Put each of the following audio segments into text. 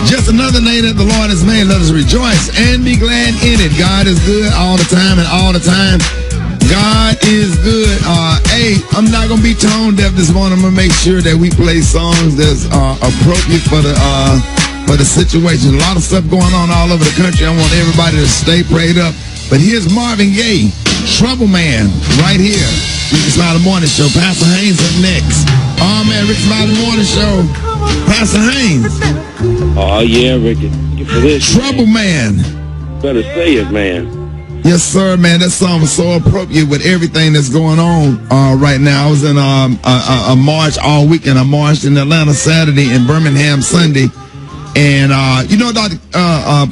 Just another day that the Lord has made. Let us rejoice and be glad in it. God is good all the time, and all the time, God is good. Hey, I'm not going to be tone deaf this morning. I'm going to make sure that we play songs that's appropriate for the situation. A lot of stuff going on all over the country. I want everybody to stay prayed up. But here's Marvin Gaye, Trouble Man, right here. Rickey Smiley Morning Show. Pastor Haynes up next. Oh, man, Rickey Smiley Morning Show. Pastor Haynes. Oh, yeah, Ricky. For this, Trouble Man. Better say it, man. Yes, sir, man. That song was so appropriate with everything that's going on right now. I was in a march all weekend. I marched in Atlanta Saturday and Birmingham Sunday. And,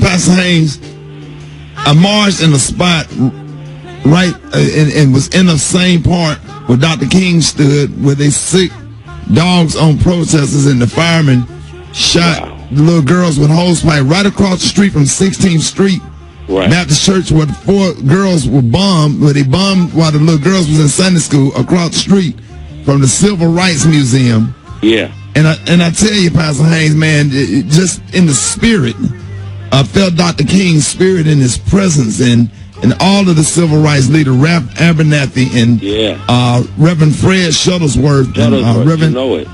Pastor Haynes, I marched in a spot right and was in the same part where Dr. King stood, where they sick dogs on protesters, and the firemen shot the little girls with hose pipe right across the street from 16th Street Baptist Church, where the 4 girls were bombed, where they bombed while the little girls was in Sunday school across the street from the Civil Rights Museum. Yeah. And I tell you, Pastor Haynes, man, just in the spirit, I felt Dr. King's spirit in his presence, and all of the civil rights leader, Ralph Abernathy, and Reverend Fred Shuttlesworth, and Reverend, you know it.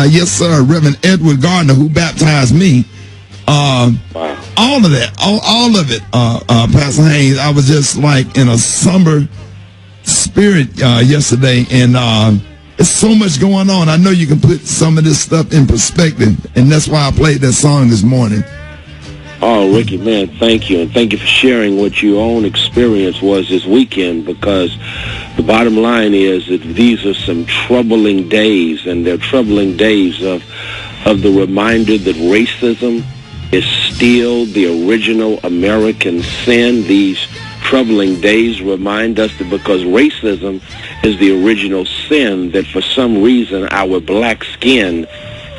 Yes, sir, Reverend Edward Gardner, who baptized me. All of that, all of it, Pastor Haynes. I was just like in a somber spirit yesterday, and there's so much going on. I know you can put some of this stuff in perspective, and that's why I played that song this morning. Oh, Ricky, man, thank you. And thank you for sharing what your own experience was this weekend, because the bottom line is that these are some troubling days, and they're troubling days of the reminder that racism is still the original American sin. These troubling days remind us that because racism is the original sin, that for some reason our black skin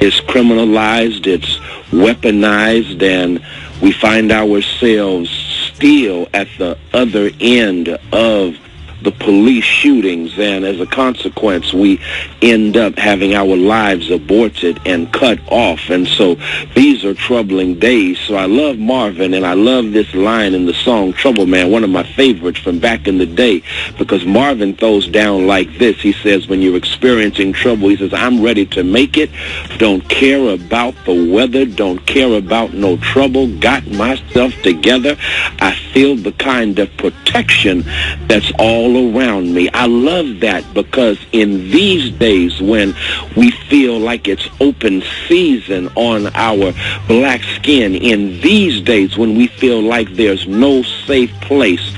is criminalized, it's weaponized, and we find ourselves still at the other end of the police shootings, and as a consequence, we end up having our lives aborted and cut off. And so these are troubling days. So I love Marvin, and I love this line in the song Trouble Man, one of my favorites from back in the day, because Marvin throws down like this. He says, when you're experiencing trouble, he says, I'm ready to make it, don't care about the weather, don't care about no trouble, got myself together, I feel the kind of protection that's all around me. I love that, because in these days when we feel like it's open season on our black skin, in these days when we feel like there's no safe place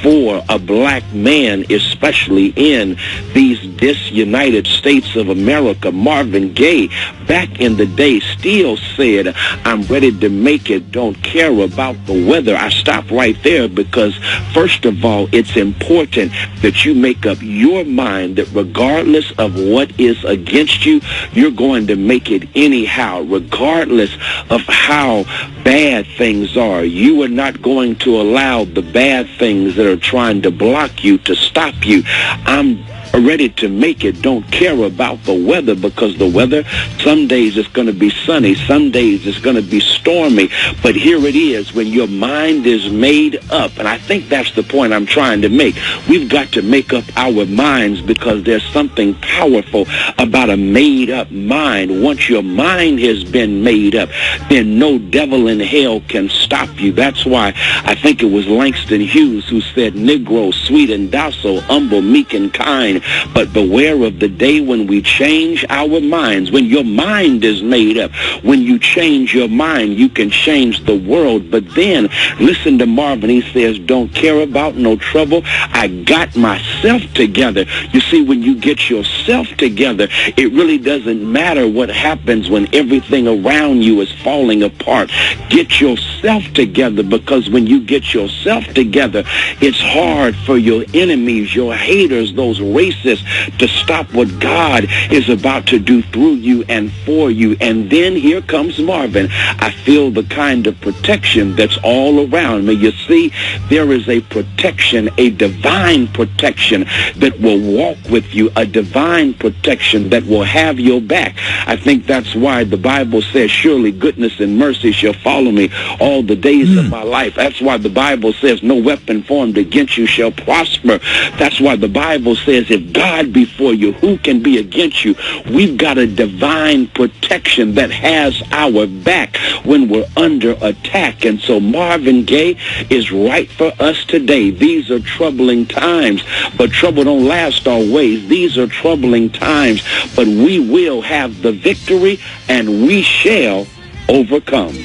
for a black man, especially in these disunited states of America, Marvin Gaye back in the day still said, I'm ready to make it, don't care about the weather. I stop right there because, first of all, it's important that you make up your mind that regardless of what is against you, you're going to make it anyhow, regardless of how bad things are. You are not going to allow the bad things that are trying to block you to stop you. I'm ready to make it, don't care about the weather, because the weather, some days it's going to be sunny, some days it's going to be stormy, but here it is, when your mind is made up, and I think that's the point I'm trying to make. We've got to make up our minds, because there's something powerful about a made-up mind. Once your mind has been made up, then no devil in hell can stop you. That's why I think it was Langston Hughes who said, Negro, sweet and docile, humble, meek and kind, but beware of the day when we change our minds. When your mind is made up, when you change your mind, you can change the world. But then, listen to Marvin. He says, don't care about no trouble. I got myself together. You see, when you get yourself together, it really doesn't matter what happens when everything around you is falling apart. Get yourself together, because when you get yourself together, it's hard for your enemies, your haters, those racists, voices to stop what God is about to do through you and for you. And then here comes Marvin. I feel the kind of protection that's all around me. You see, there is a protection, a divine protection that will walk with you, a divine protection that will have your back. I think that's why the Bible says, surely goodness and mercy shall follow me all the days of my life. That's why the Bible says no weapon formed against you shall prosper. That's why the Bible says if God be for you, who can be against you? We've got a divine protection that has our back when we're under attack. And so Marvin Gaye is right for us today. These are troubling times, but trouble don't last always. These are troubling times, but we will have the victory and we shall overcome.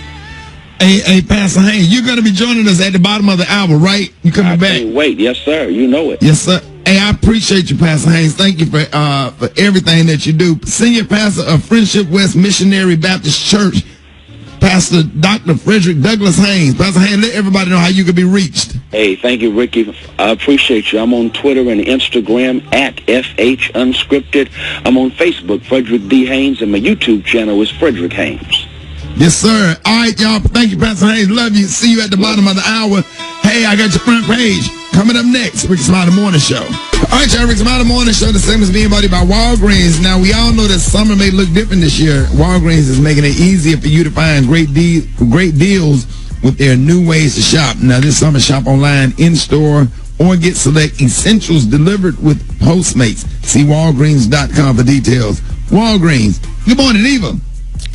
Hey, Pastor Haynes, you're going to be joining us at the bottom of the hour, right? You coming back? Can't wait. Yes, sir. You know it. Yes, sir. Hey, I appreciate you, Pastor Haynes. Thank you for everything that you do. Senior Pastor of Friendship West Missionary Baptist Church, Pastor Dr. Frederick Douglass Haynes. Pastor Haynes, let everybody know how you can be reached. Hey, thank you, Ricky. I appreciate you. I'm on Twitter and Instagram at FH Unscripted. I'm on Facebook, Frederick D. Haynes, and my YouTube channel is Frederick Haynes. Yes, sir. All right, y'all. Thank you, Pastor Haynes. Love you. See you at the bottom of the hour. Hey, I got your front page. Coming up next, Rickey Smiley Morning Show. All right, y'all. Rickey Smiley Morning Show. The segment is being brought by Walgreens. Now, we all know that summer may look different this year. Walgreens is making it easier for you to find great deals with their new ways to shop. Now, this summer, shop online, in-store, or get select essentials delivered with Postmates. See Walgreens.com for details. Walgreens. Good morning, Eva.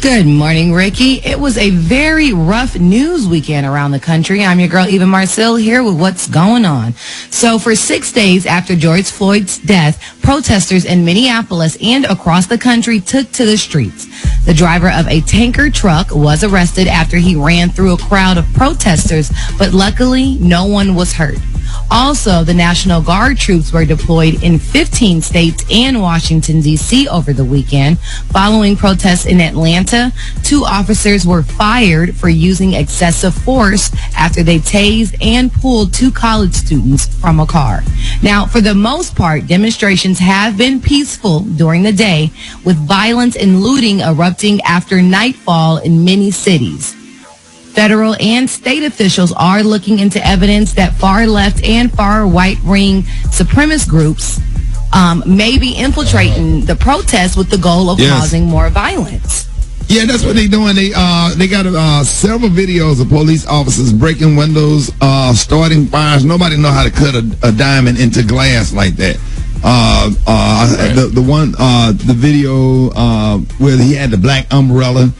Good morning, Ricky. It was a very rough news weekend around the country. I'm your girl, Eva Marcel, here with what's going on. So for 6 days after George Floyd's death, protesters in Minneapolis and across the country took to the streets. The driver of a tanker truck was arrested after he ran through a crowd of protesters, but luckily no one was hurt. Also, the National Guard troops were deployed in 15 states and Washington, D.C. over the weekend. Following protests in Atlanta, 2 officers were fired for using excessive force after they tased and pulled 2 college students from a car. Now, for the most part, demonstrations have been peaceful during the day, with violence and looting erupting after nightfall in many cities. Federal and state officials are looking into evidence that far-left and far-right-wing supremacist groups may be infiltrating the protests with the goal of causing more violence. Yeah, that's what they're doing. They got several videos of police officers breaking windows, starting fires. Nobody know how to cut a diamond into glass like that. The video where he had the black umbrella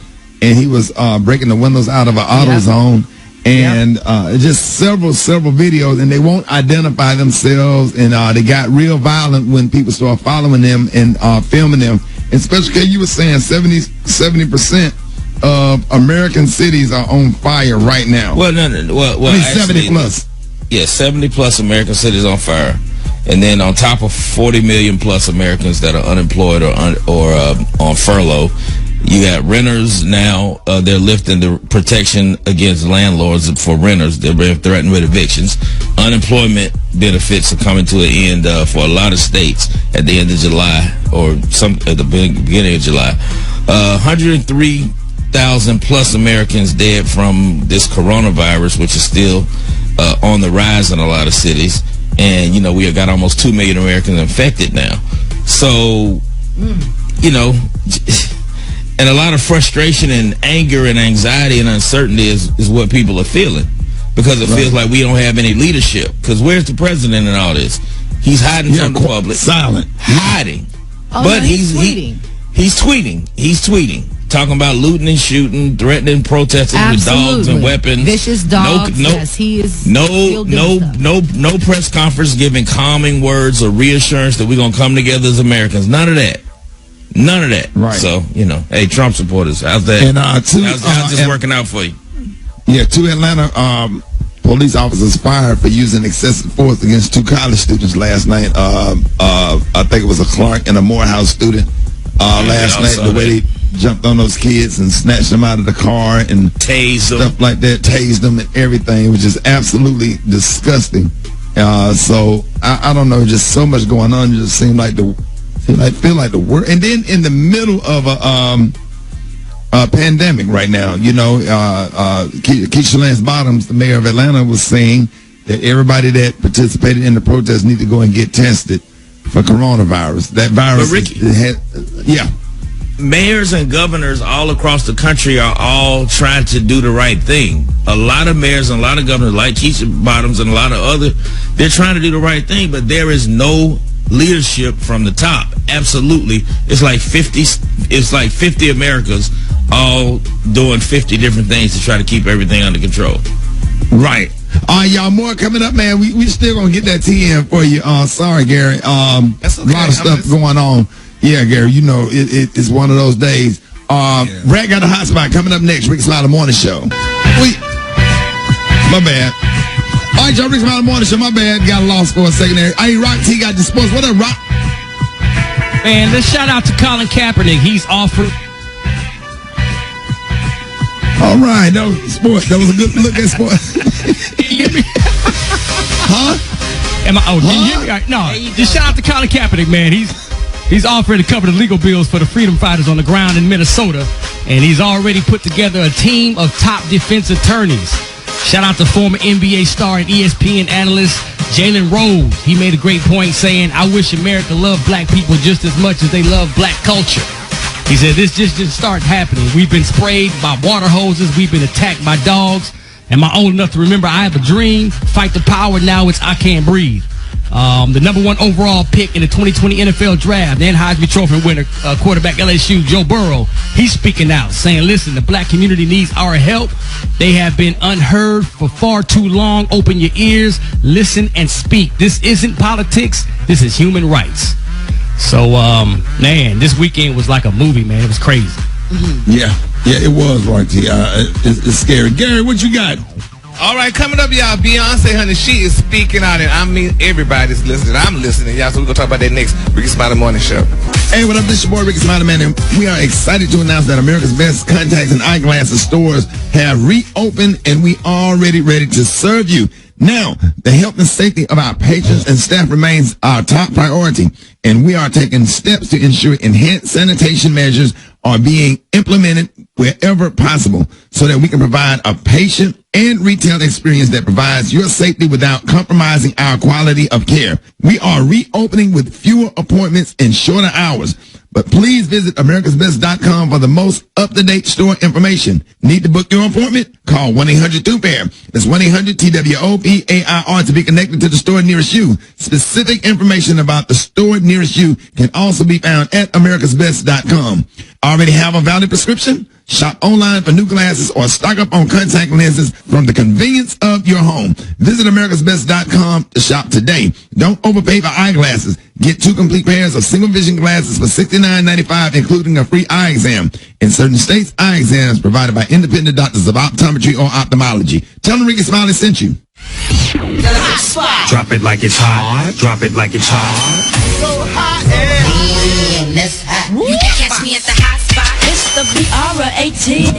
and he was breaking the windows out of an AutoZone, and just several videos, and they won't identify themselves, and they got real violent when people start following them and filming them. Especially because you were saying 70% of American cities are on fire right now. Well, no. Well, I mean, 70 plus. Yeah, 70 plus American cities on fire. And then on top of 40 million plus Americans that are unemployed or on furlough, you got renters now. They're lifting the protection against landlords for renters. They're being threatened with evictions. Unemployment benefits are coming to an end for a lot of states at the end of July, or some at the beginning of July. 103,000 plus Americans dead from this coronavirus, which is still on the rise in a lot of cities. And, we have got almost 2 million Americans infected now. So, and a lot of frustration and anger and anxiety and uncertainty is what people are feeling, because it feels like we don't have any leadership. Because where's the president in all this? He's hiding from the public. Silent. Hiding. Oh, but no, he's tweeting. He's tweeting. Talking about looting and shooting, threatening protesters with dogs and weapons. Vicious dogs. Yes, he is. No press conference giving calming words or reassurance that we're going to come together as Americans. None of that. Right. So, hey, Trump supporters, how's that? And how's this working out for you? Yeah, 2 Atlanta police officers fired for using excessive force against 2 college students last night. I think it was a Clark and a Morehouse student last night. The way they jumped on those kids and snatched them out of the car and tased stuff like that, tased them and everything, which is absolutely disgusting. So I don't know, just so much going on. It just feel like the world. And then in the middle of a pandemic right now, Keisha Lance Bottoms, the mayor of Atlanta, was saying that everybody that participated in the protest need to go and get tested for coronavirus. That virus, but Ricky, mayors and governors all across the country are all trying to do the right thing. A lot of mayors and a lot of governors, like Keisha Bottoms and a lot of other, they're trying to do the right thing, but there is no leadership from the top. Absolutely. It's like 50 Americas all doing 50 different things to try to keep everything under control. Right. Y'all, more coming up, man. We still gonna get that tea in for you. Sorry, Gary. That's okay. A lot of stuff going on. Yeah, Gary, it's one of those days. Brad got a hot spot coming up next. Rickey Smiley Morning Show. My bad. All right, y'all, Rickey Smiley Morning Show. My bad. Got lost for a second there. Hey, Rock T got the sports. What up, Rock? Man, let's shout out to Colin Kaepernick. He's offered. All right, that was sports. That was a good look at sports. Can you hear me? Huh? Can you hear me? All right, no, just shout out to Colin Kaepernick, man. He's offering to cover the legal bills for the freedom fighters on the ground in Minnesota, and he's already put together a team of top defense attorneys. Shout out to former NBA star and ESPN analyst Jalen Rose. He made a great point saying, "I wish America loved black people just as much as they love black culture." He said, "This just didn't start happening. We've been sprayed by water hoses. We've been attacked by dogs. Am I old enough to remember I have a dream? Fight the power. Now it's I can't breathe." The number 1 overall pick in the 2020 NFL draft, and Heisman Trophy winner, quarterback LSU, Joe Burrow, he's speaking out, saying, "Listen, the black community needs our help. They have been unheard for far too long. Open your ears, listen, and speak. This isn't politics. This is human rights." So, man, this weekend was like a movie, man. It was crazy. Yeah, it was, right. It's scary. Gary, what you got? All right, coming up, y'all, Beyonce, honey, she is speaking out, and I mean everybody's listening. I'm listening, y'all, so we're going to talk about that next Rickey Smiley Morning Show. Hey, what up, this is your boy, Rickey Smiley, man, and we are excited to announce that America's Best Contacts and Eyeglasses stores have reopened, and we are ready to serve you. Now, the health and safety of our patrons and staff remains our top priority, and we are taking steps to ensure enhanced sanitation measures are being implemented wherever possible so that we can provide a patient and retail experience that provides your safety without compromising our quality of care. We are reopening with fewer appointments and shorter hours. But please visit americasbest.com for the most up-to-date store information. Need to book your appointment? Call 1-800-2PAIR. That's 1-800-TWOPAIR to be connected to the store nearest you. Specific information about the store nearest you can also be found at americasbest.com. Already have a valid prescription? Shop online for new glasses or stock up on contact lenses from the convenience of your home. Visit americasbest.com to shop today. Don't overpay for eyeglasses. Get 2 complete pairs of single vision glasses for $69.95, including a free eye exam. In certain states, eye exams provided by independent doctors of optometry or ophthalmology. Tell them Rickey Smiley sent you. Hot spot. Drop it like it's hot. Drop it like it's hot. So hot, and that's hot. You can catch me at the hot spot. It's the BR18.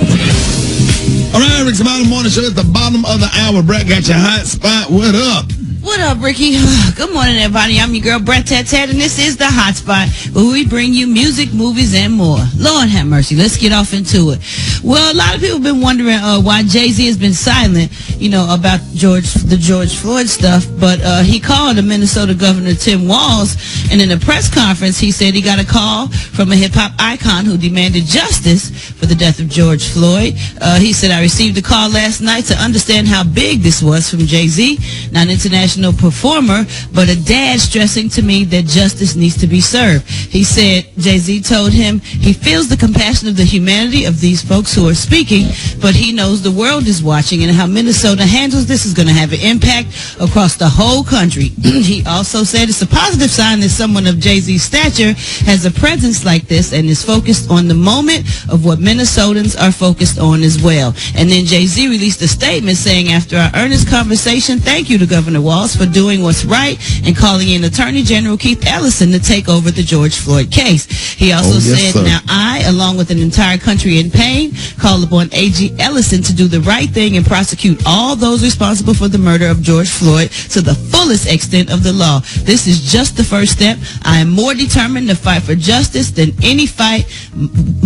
All right, Rickey Smiley Morning Show at the bottom of the hour. Brett got your hot spot. What up? What up, Ricky? Good morning, everybody. I'm your girl, Brett Tat, and this is the Hot Spot, where we bring you music, movies, and more. Lord have mercy. Let's get off into it. Well, a lot of people have been wondering why Jay-Z has been silent, about the George Floyd stuff, but he called the Minnesota Governor, Tim Walz, and in a press conference, he said he got a call from a hip-hop icon who demanded justice for the death of George Floyd. He said, "I received a call last night to understand how big this was from Jay-Z, not an international performer, but a dad stressing to me that justice needs to be served." He said Jay-Z told him he feels the compassion of the humanity of these folks who are speaking, but he knows the world is watching, and how Minnesota handles this is going to have an impact across the whole country. He also said it's a positive sign that someone of Jay-Z's stature has a presence like this and is focused on the moment of what Minnesotans are focused on as well. And then Jay-Z released a statement saying, "After our earnest conversation, thank you to Governor Walz for doing what's right and calling in Attorney General Keith Ellison to take over the George Floyd case." He also said, "Now I, along with an entire country in pain, call upon AG Ellison to do the right thing and prosecute all all those responsible for the murder of George Floyd to the fullest extent of the law. This is just the first step. I am more determined to fight for justice than any fight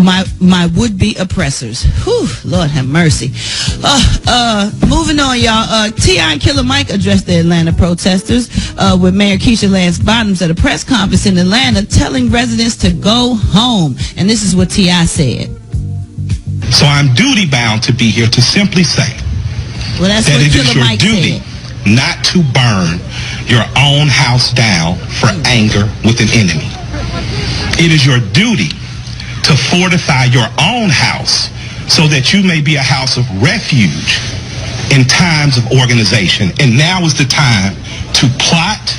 my would-be oppressors. Whew, Lord have mercy. Moving on, y'all. T.I. and Killer Mike addressed the Atlanta protesters with Mayor Keisha Lance Bottoms at a press conference in Atlanta, telling residents to go home. And this is what T.I. said. So I'm duty-bound to be here to simply say Well, that's that what it is Killer your Mike duty said. not to burn your own house down for anger with an enemy. It is your duty to fortify your own house so that you may be a house of refuge in times of organization. And now is the time to plot,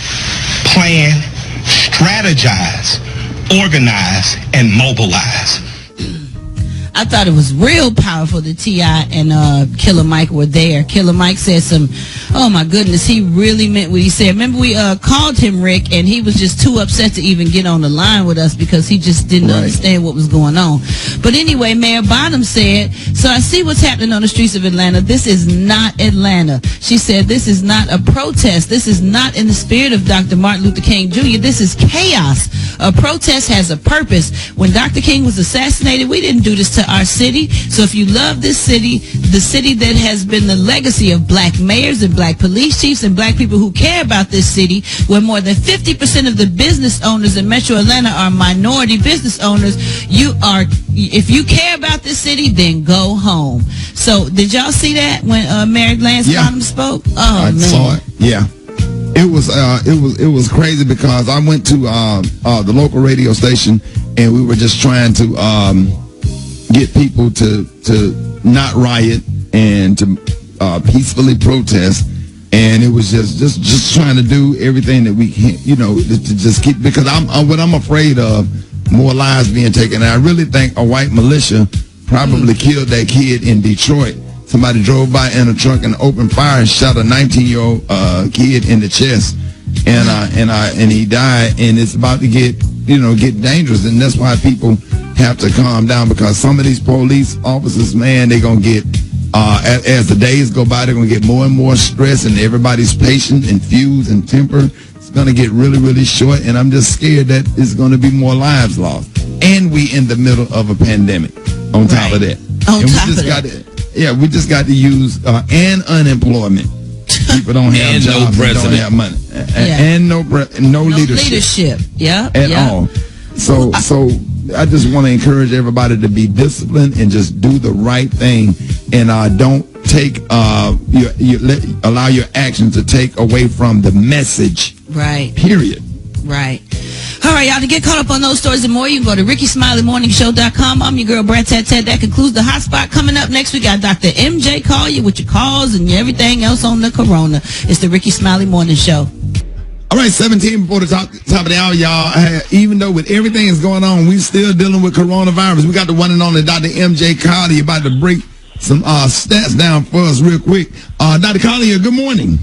plan, strategize, organize, and mobilize. I thought it was real powerful that T.I. and Killer Mike were there. Killer Mike said oh my goodness, he really meant what he said. Remember we called him Rick, and he was just too upset to even get on the line with us because he just didn't understand what was going on. But anyway, Mayor Bottoms said, so I see what's happening on the streets of Atlanta. This is not Atlanta. She said, this is not a protest. This is not in the spirit of Dr. Martin Luther King Jr. This is chaos. A protest has a purpose. When Dr. King was assassinated, we didn't do this to our city. So if you love this city, the city that has been the legacy of black mayors and black police chiefs and black people who care about this city, where more than 50% of the business owners in Metro Atlanta are minority business owners, if you care about this city, then go home. So did y'all see that when Mayor Lance Bottoms spoke? Oh, I man. saw it. Yeah. It was crazy because I went to the local radio station and we were just trying to get people to not riot and to peacefully protest, and it was just trying to do everything that we can, to just keep, because what I'm afraid of, more lives being taken. And I really think a white militia probably killed that kid in Detroit. Somebody drove by in a truck and opened fire and shot a 19-year-old kid in the chest, and he died. And it's about to get dangerous, and that's why people have to calm down, because some of these police officers, man, they're gonna get as the days go by, they're gonna get more and more stressed, and everybody's patience and fuse and temper is gonna get really, really short. And I'm just scared that it's gonna be more lives lost, and we in the middle of a pandemic on top of that. We just got to use and unemployment. People don't have jobs, and don't have money, and no leadership. At all. So I just want to encourage everybody to be disciplined and just do the right thing, and don't take allow your actions to take away from the message. Right. Period. Right. All right, y'all, to get caught up on those stories and more, you can go to RickeySmileyMorningShow.com. I'm your girl, Brad Tat. That concludes the Hot Spot. Coming up next, we got Dr. MJ call you with your calls and everything else on the corona. It's the Rickey Smiley Morning Show. All right, 17 before the top of the hour, y'all. Even though with everything that's going on, we still dealing with coronavirus. We got the one and only Dr. MJ Collier about to break some stats down for us real quick. Dr. Collier, good morning.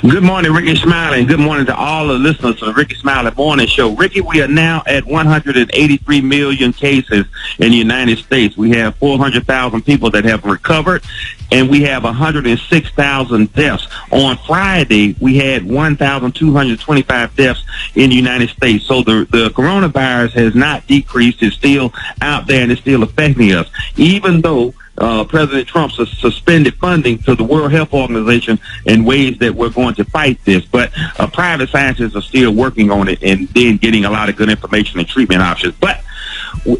Good morning, Rickey Smiley, and good morning to all the listeners to the Rickey Smiley Morning Show. Rickey, we are now at 183 million cases in the United States. We have 400,000 people that have recovered, and we have 106,000 deaths. On Friday, we had 1,225 deaths in the United States. So the coronavirus has not decreased. It's still out there, and it's still affecting us, even though President Trump suspended funding to the World Health Organization in ways that we're going to fight this. But private scientists are still working on it and then getting a lot of good information and treatment options. But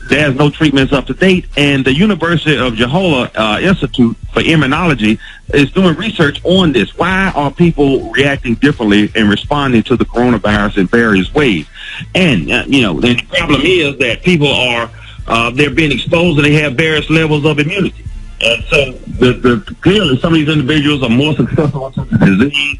there's no treatments up to date. And the University of Jehola Institute for Immunology is doing research on this. Why are people reacting differently and responding to the coronavirus in various ways? And, the problem is that people are they're being exposed and they have various levels of immunity. And so clearly some of these individuals are more susceptible to the disease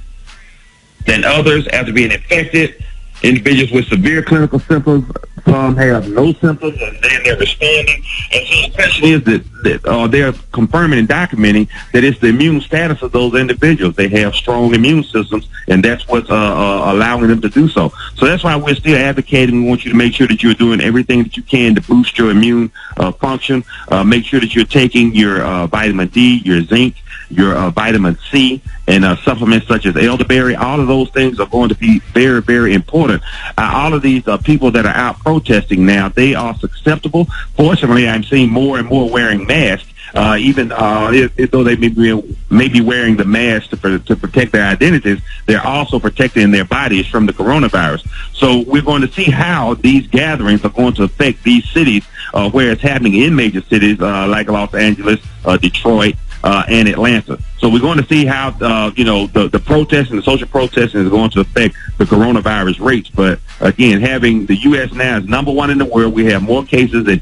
than others after being infected. Individuals with severe clinical symptoms, some have no symptoms, and then they're responding. And so the question is that they're confirming and documenting that it's the immune status of those individuals. They have strong immune systems, and that's what's allowing them to do so. So that's why we're still advocating. We want you to make sure that you're doing everything that you can to boost your immune function. Make sure that you're taking your vitamin D, your zinc, your vitamin C, and supplements such as elderberry. All of those things are going to be very, very important. All of these people that are out protesting now, they are susceptible. Fortunately, I'm seeing more and more wearing masks. Even though they may be wearing the mask to protect their identities, they're also protecting their bodies from the coronavirus. So we're going to see how these gatherings are going to affect these cities where it's happening in major cities like Los Angeles, Detroit, and Atlanta. So we're going to see how the protest and the social protesting is going to affect the coronavirus rates. But again, having the U.S. now is number one in the world, we have more cases than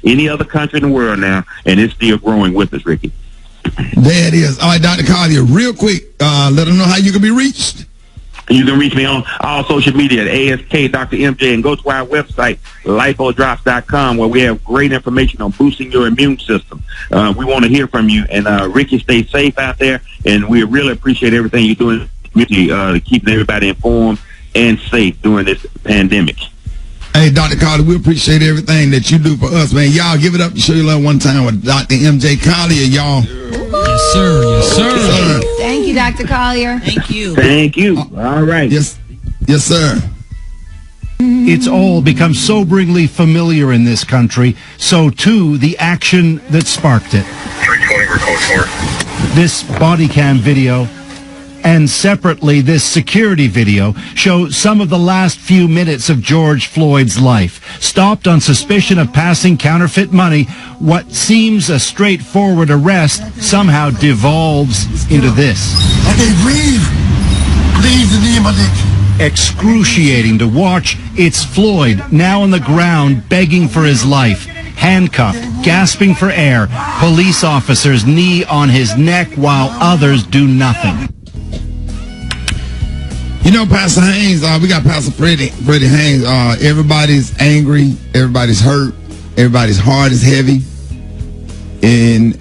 any other country in the world now, and it's still growing with us, Ricky. There it is. All right, Dr. Collier, real quick, let them know how you can be reached. You can reach me on all social media at ASK Dr. MJ, and go to our website, lipodrops.com, where we have great information on boosting your immune system. We want to hear from you. And Ricky, stay safe out there, and we really appreciate everything you're doing in the community, keeping everybody informed and safe during this pandemic. Hey, Dr. Collier, we appreciate everything that you do for us, man. Y'all give it up to show your love one time with Dr. MJ Collier, y'all. Yes, sir. Yes, sir. Thank you, Dr. Collier. Thank you. Thank you. All right. Yes, sir. It's all become soberingly familiar in this country, so too the action that sparked it. 320, we're code 4. This body cam video and separately this security video show some of the last few minutes of George Floyd's life. Stopped on suspicion of passing counterfeit money, what seems a straightforward arrest somehow devolves into this. Okay, breathe. Breathe the name of it. Excruciating to watch. It's Floyd, now on the ground, begging for his life. Handcuffed, gasping for air. Police officers knee on his neck while others do nothing. You know, Pastor Haynes, we got Pastor Freddie Haynes. Everybody's angry. Everybody's hurt. Everybody's heart is heavy. And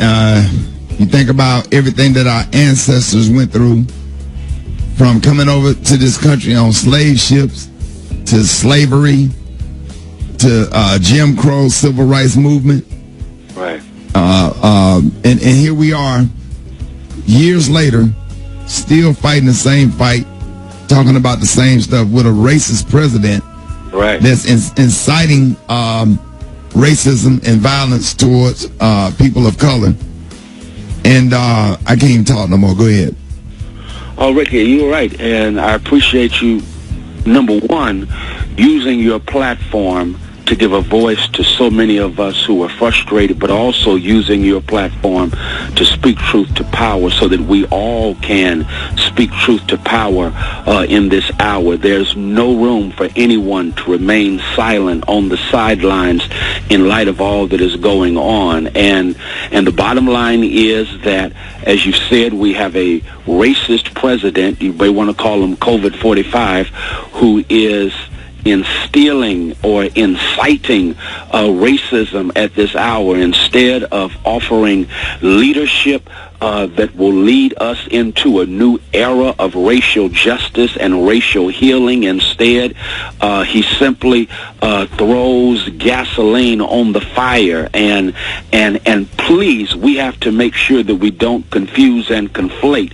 you think about everything that our ancestors went through, from coming over to this country on slave ships, to slavery, to Jim Crow civil rights movement. Right. And here we are, years later, still fighting the same fight, talking about the same stuff with a racist president, right, that's inciting racism and violence towards people of color. And I can't even talk no more. Go ahead. Oh, Ricky, you're right, and I appreciate you, number one, using your platform to give a voice to so many of us who are frustrated, but also using your platform to speak truth to power so that we all can speak truth to power in this hour. There's no room for anyone to remain silent on the sidelines in light of all that is going on. And the bottom line is that, as you said, we have a racist president, you may want to call him COVID-45, who is instilling or inciting racism at this hour instead of offering leadership that will lead us into a new era of racial justice and racial healing. Instead, he simply throws gasoline on the fire. And please, we have to make sure that we don't confuse and conflate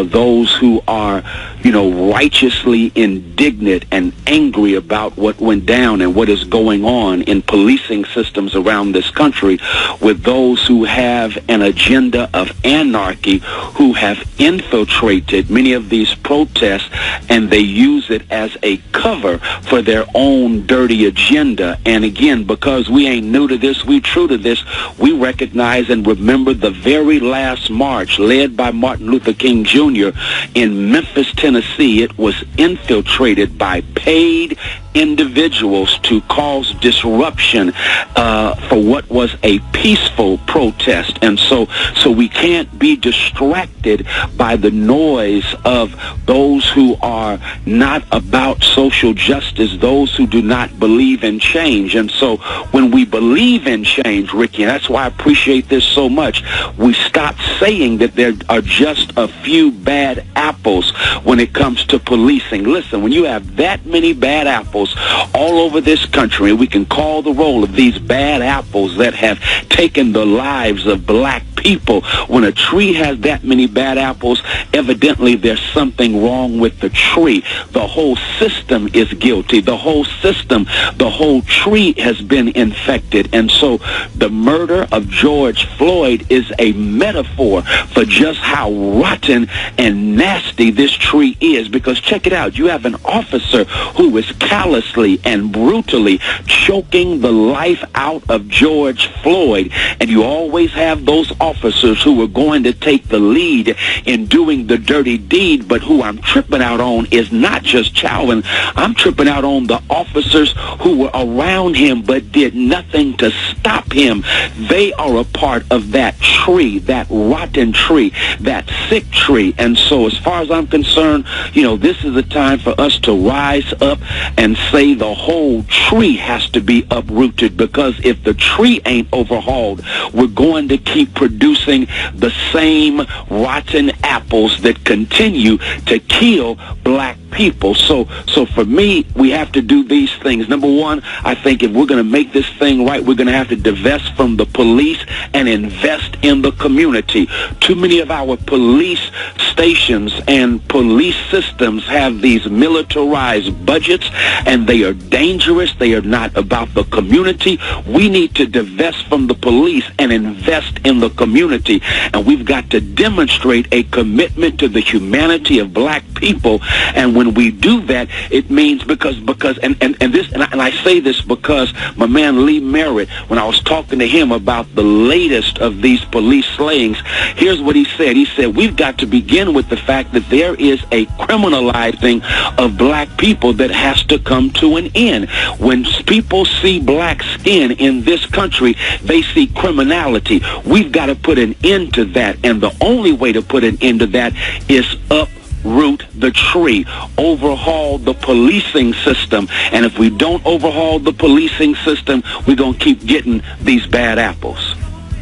those who are, righteously indignant and angry about what went down and what is going on in policing systems around this country with those who have an agenda of anarchy, who have infiltrated many of these protests, and they use it as a cover for their own dirty agenda. And again, because we ain't new to this, we true to this, we recognize and remember the very last march led by Martin Luther King Jr. in Memphis, Tennessee. It was infiltrated by paid individuals to cause disruption for what was a peaceful protest. And so we can't be distracted by the noise of those who are not about social justice, those who do not believe in change. And so when we believe in change, Ricky, and that's why I appreciate this so much, we stop saying that there are just a few bad apples when it comes to policing. Listen, when you have that many bad apples all over this country, and we can call the roll of these bad apples that have taken the lives of black people, people. When a tree has that many bad apples, evidently there's something wrong with the tree. The whole system is guilty. The whole system, the whole tree has been infected. And so the murder of George Floyd is a metaphor for just how rotten and nasty this tree is. Because check it out, you have an officer who is callously and brutally choking the life out of George Floyd, and you always have those officers who are going to take the lead in doing the dirty deed. But who I'm tripping out on is not just Chauvin. I'm tripping out on the officers who were around him but did nothing to stop him. They are a part of that tree, that rotten tree, that sick tree. And so as far as I'm concerned, this is a time for us to rise up and say the whole tree has to be uprooted, because if the tree ain't overhauled, we're going to keep producing the same rotten apples that continue to kill black people. So for me, we have to do these things. Number one, I think if we're going to make this thing right, we're going to have to divest from the police and invest in the community. Too many of our police stations and police systems have these militarized budgets, and they are dangerous. They are not about the community. We need to divest from the police and invest in the community. And we've got to demonstrate a commitment to the humanity of black people. And when we do that, it means because I say this because my man Lee Merritt, when I was talking to him about the latest of these police slayings, here's what he said. He said, we've got to begin with the fact that there is a criminalizing of black people that has to come to an end. When people see black skin in this country, they see criminality. We've got to put an end to that, and the only way to put an end to that is uproot the tree, overhaul the policing system. And if we don't overhaul the policing system, we're going to keep getting these bad apples.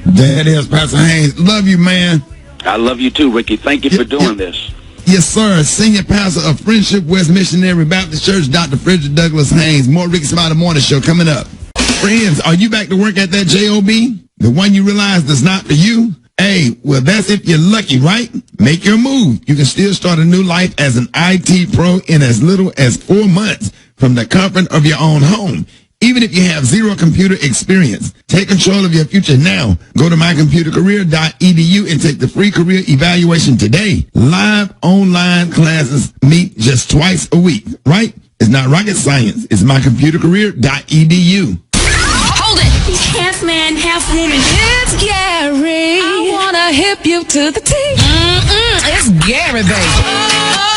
There it is, Pastor Haynes. Love you, man. I love you too, Ricky. Thank you for doing this. Yes, sir. Senior pastor of Friendship West Missionary Baptist Church, Dr. Frederick Douglass Haynes. More Rickey Smiley Morning Show coming up. Friends, are you back to work at that job? The one you realize that's not for you? Hey, well, that's if you're lucky, right? Make your move. You can still start a new life as an IT pro in as little as 4 months from the comfort of your own home. Even if you have zero computer experience, take control of your future now. Go to mycomputercareer.edu and take the free career evaluation today. Live online classes meet just twice a week, right? It's not rocket science. It's mycomputercareer.edu. Hold it! He's half man, half woman. It's Gary. I wanna hip you to the T. It's Gary, baby.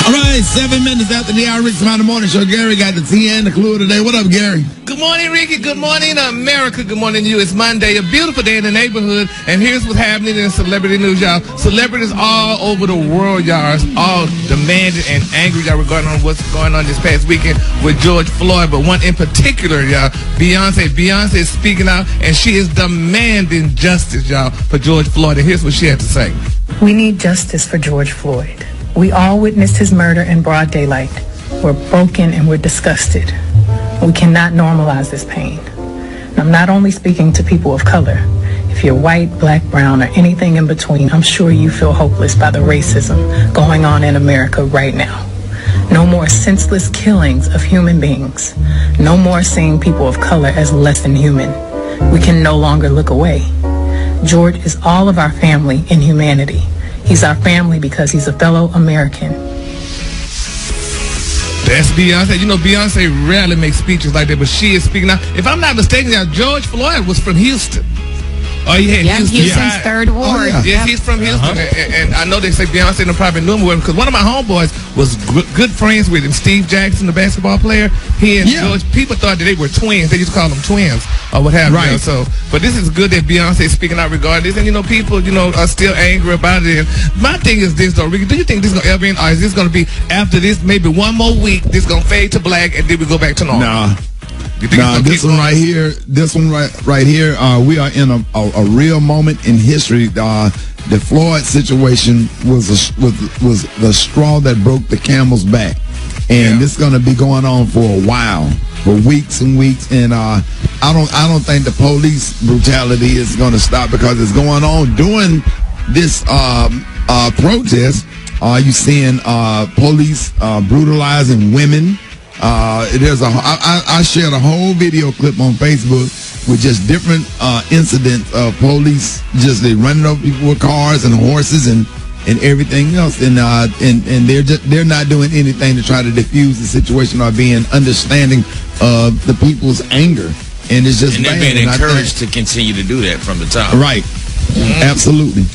All right, 7 minutes after the hour, Rickey Smiley Morning Show. Gary got the tea and the clue today. What up, Gary? Good morning, Ricky. Good morning, America. Good morning to you. It's Monday, a beautiful day in the neighborhood. And here's what's happening in celebrity news, y'all. Celebrities all over the world, y'all, are all demanded and angry, y'all, regarding on what's going on this past weekend with George Floyd. But one in particular, y'all, Beyonce. Beyonce is speaking out, and she is demanding justice, y'all, for George Floyd. And here's what she had to say. We need justice for George Floyd. We all witnessed his murder in broad daylight. We're broken and we're disgusted. We cannot normalize this pain. And I'm not only speaking to people of color. If you're white, black, brown, or anything in between, I'm sure you feel hopeless by the racism going on in America right now. No more senseless killings of human beings. No more seeing people of color as less than human. We can no longer look away. George is all of our family in humanity. He's our family because he's a fellow American. That's Beyonce. You know, Beyonce rarely makes speeches like that, but she is speaking out. If I'm not mistaken, now George Floyd was from Houston. Oh, yeah, Houston's Third Ward. Oh, yeah. Yes, he's from Houston. And I know they say Beyonce probably knew him well because one of my homeboys was good friends with him, Steve Jackson, the basketball player. He and George, people thought that they were twins. They used to call them twins or what have you. Right. So, but this is good that Beyonce is speaking out regarding this. And, you know, people, you know, are still angry about it. And my thing is this, though, Ricky, do you think this is going to ever end? Or is this going to be, after this, maybe one more week, this going to fade to black and then we go back to normal? Nah. This one right here, we are in a real moment in history. The Floyd situation was the straw that broke the camel's back. and this is going to be going on for a while, for weeks and weeks. And I don't think the police brutality is going to stop, because it's going on during this protest. You seeing police brutalizing women. I shared a whole video clip on Facebook with just different incidents of police just running over people with cars and horses and everything else, and they're not doing anything to try to diffuse the situation or being understanding of the people's anger, and it's just they're being encouraged to continue to do that from the top. Right. Absolutely.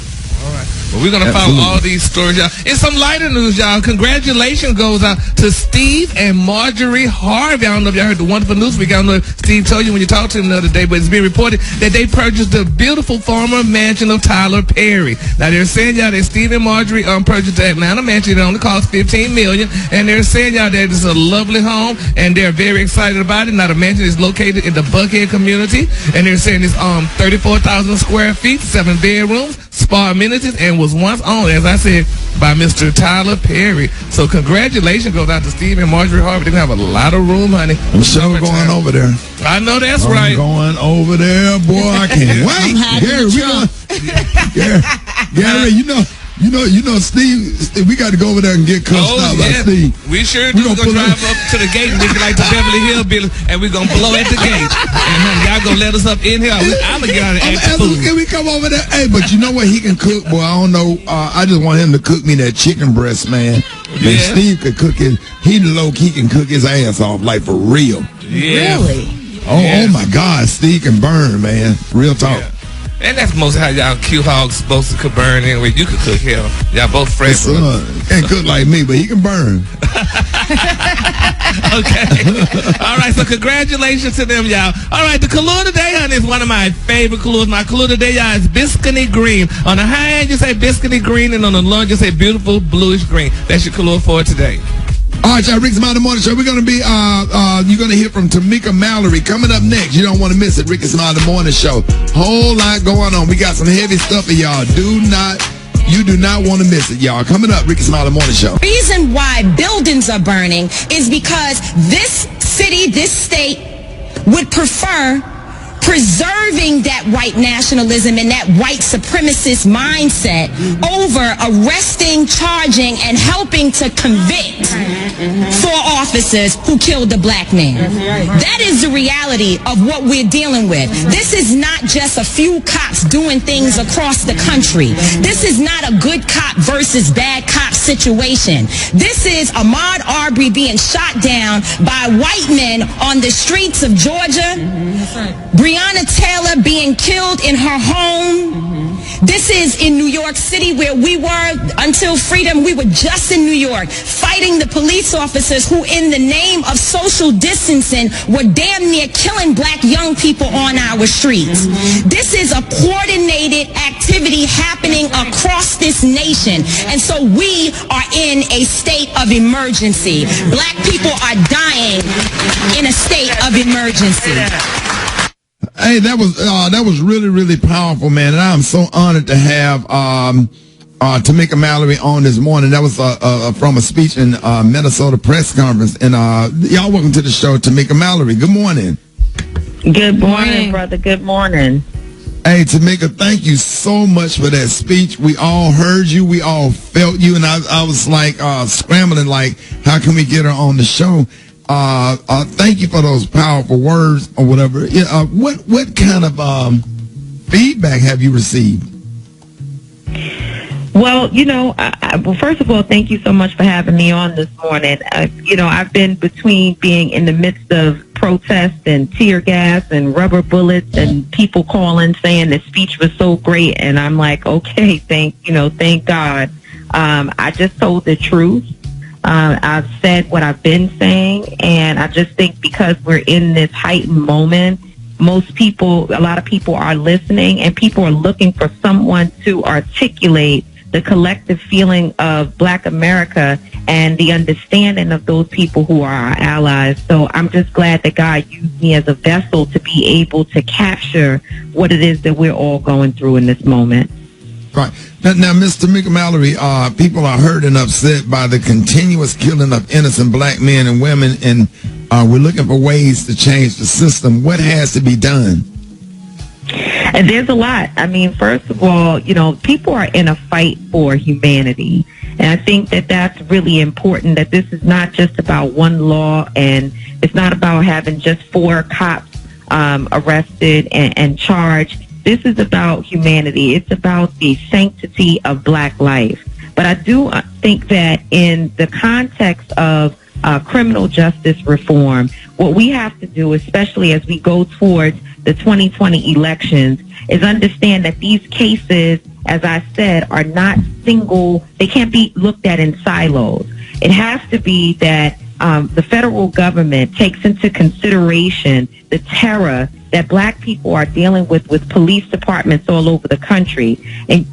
All right. Well, we're going to follow all these stories, y'all. In some lighter news, y'all, congratulations goes out to Steve and Marjorie Harvey. I don't know if y'all heard the wonderful news week. I don't know if Steve told you when you talked to him the other day, but it's been reported that they purchased the beautiful former mansion of Tyler Perry. Now, they're saying, y'all, that Steve and Marjorie purchased the Atlanta mansion. It only cost $15 million, and they're saying, y'all, that it's a lovely home, and they're very excited about it. Now, the mansion is located in the Buckhead community, and they're saying it's 34,000 square feet, 7 bedrooms, spa amenities, and was once owned, as I said, by Mr. Tyler Perry. So congratulations goes out to Steve and Marjorie Harvey. They're going to have a lot of room, honey. I'm sure going over there. I know that's right. Going over there, boy. I can't wait. Gary, you know, Steve, we got to go over there and get cussed out by Steve. We sure do. We're going to drive up to the gate and like the Beverly Hillbillies, and we're going to blow at the gate. And y'all going to let us up in here. I'm going to get out and act food. Can we come over there? Hey, but you know what? He can cook, boy. I don't know. I just want him to cook me that chicken breast, man. Yeah. Steve could cook it. He can cook his ass off, like for real. Yeah. Really? Oh my God. Steve can burn, man. Real talk. Yeah. And that's mostly how y'all cute hogs supposed to could burn anyway. You could cook hell. Y'all both fresh. Can't cook like me, but he can burn. Okay. All right, so congratulations to them, y'all. All right, the color today, honey, is one of my favorite colors. My color today, y'all, is biscuity green. On the high end, you say biscuity green, and on the low end, you say beautiful bluish green. That's your color for today. All right, y'all, Rickey Smiley Morning Show. We're going to be, you're going to hear from Tamika Mallory coming up next. You don't want to miss it. Rickey Smiley Morning Show. Whole lot going on. We got some heavy stuff for y'all. You do not want to miss it, y'all. Coming up, Rickey Smiley Morning Show. The reason why buildings are burning is because this city, this state would prefer preserving that white nationalism and that white supremacist mindset over arresting, charging, and helping to convict 4 officers who killed a black man. That is the reality of what we're dealing with. This is not just a few cops doing things across the country. This is not a good cop versus bad cop situation. This is Ahmaud Arbery being shot down by white men on the streets of Georgia. Breonna Taylor being killed in her home. This is in New York City, where we were until freedom. We were just in New York fighting the police officers who, in the name of social distancing, were damn near killing black young people on our streets. This is a coordinated activity happening across this nation. And so we are in a state of emergency. Black people are dying in a state of emergency. Hey, that was really, really powerful, man. And I'm so honored to have Tamika Mallory on this morning. That was from a speech in Minnesota press conference. And y'all, welcome to the show, Tamika Mallory. Good morning. Good morning, brother. Good morning. Hey, Tamika, thank you so much for that speech. We all heard you. We all felt you. And I was like scrambling, like, how can we get her on the show? Thank you for those powerful words or whatever. What kind of feedback have you received? Well, well, first of all, thank you so much for having me on this morning. I've been between being in the midst of protests and tear gas and rubber bullets and people calling saying the speech was so great, and I'm like, okay, thank God. I just told the truth. I've said what I've been saying, and I just think because we're in this heightened moment, a lot of people are listening, and people are looking for someone to articulate the collective feeling of Black America and the understanding of those people who are our allies. So I'm just glad that God used me as a vessel to be able to capture what it is that we're all going through in this moment. Right. Now, Mr. Tamika Mallory, people are hurt and upset by the continuous killing of innocent black men and women, and we're looking for ways to change the system. What has to be done? And there's a lot. I mean, first of all, people are in a fight for humanity. And I think that that's really important, that this is not just about one law, and it's not about having just 4 cops arrested and charged. This is about humanity. It's about the sanctity of black life. But I do think that in the context of criminal justice reform, what we have to do, especially as we go towards the 2020 elections, is understand that these cases, as I said, are not single. They can't be looked at in silos. It has to be that the federal government takes into consideration the terror that black people are dealing with police departments all over the country. And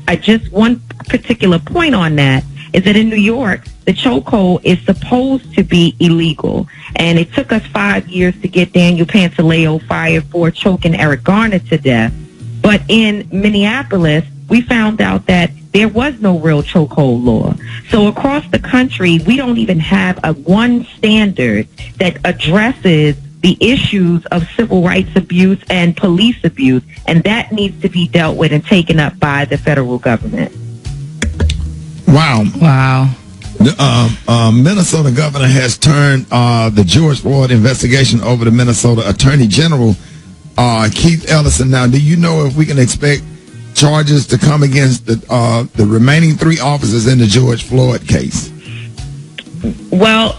one particular point on that is that in New York, the chokehold is supposed to be illegal. And it took us 5 years to get Daniel Pantaleo fired for choking Eric Garner to death. But in Minneapolis, we found out that there was no real chokehold law. So across the country, we don't even have one standard that addresses the issues of civil rights abuse and police abuse, and that needs to be dealt with and taken up by the federal government. Wow. Wow. The Minnesota governor has turned the George Floyd investigation over to Minnesota Attorney General Keith Ellison. Now, do you know if we can expect charges to come against the remaining 3 officers in the George Floyd case? Well,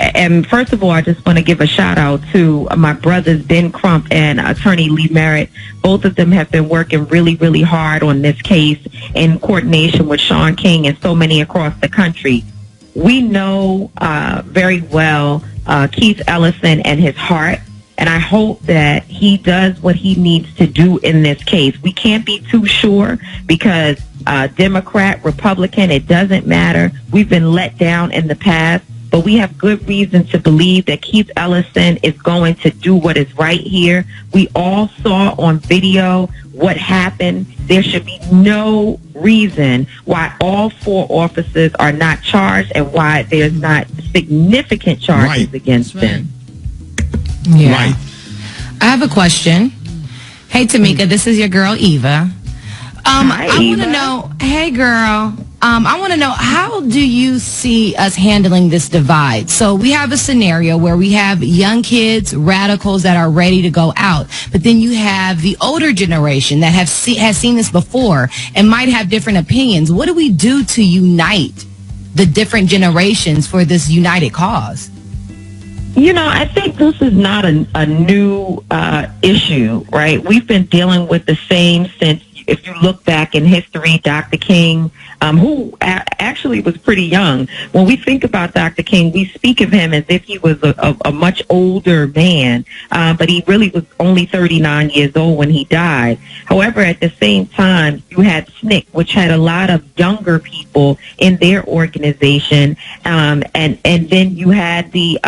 and first of all, I just want to give a shout out to my brothers, Ben Crump and Attorney Lee Merritt. Both of them have been working really, really hard on this case in coordination with Sean King and so many across the country. We know very well Keith Ellison and his heart, and I hope that he does what he needs to do in this case. We can't be too sure because Democrat, Republican, it doesn't matter. We've been let down in the past. But we have good reason to believe that Keith Ellison is going to do what is right here. We all saw on video what happened. There should be no reason why all 4 officers are not charged and why there's not significant charges against them. Yeah. Right. I have a question. Hey, Tamika, this is your girl, Eva. Hi, I want to know, hey, girl, I want to know, how do you see us handling this divide? So we have a scenario where we have young kids, radicals that are ready to go out, but then you have the older generation that has seen this before and might have different opinions. What do we do to unite the different generations for this united cause? I think this is not a new issue, right? We've been dealing with the same since, if you look back in history, Dr. King, who actually was pretty young. When we think about Dr. King, we speak of him as if he was a much older man, but he really was only 39 years old when he died. However, at the same time, you had SNCC, which had a lot of younger people in their organization, and then you had the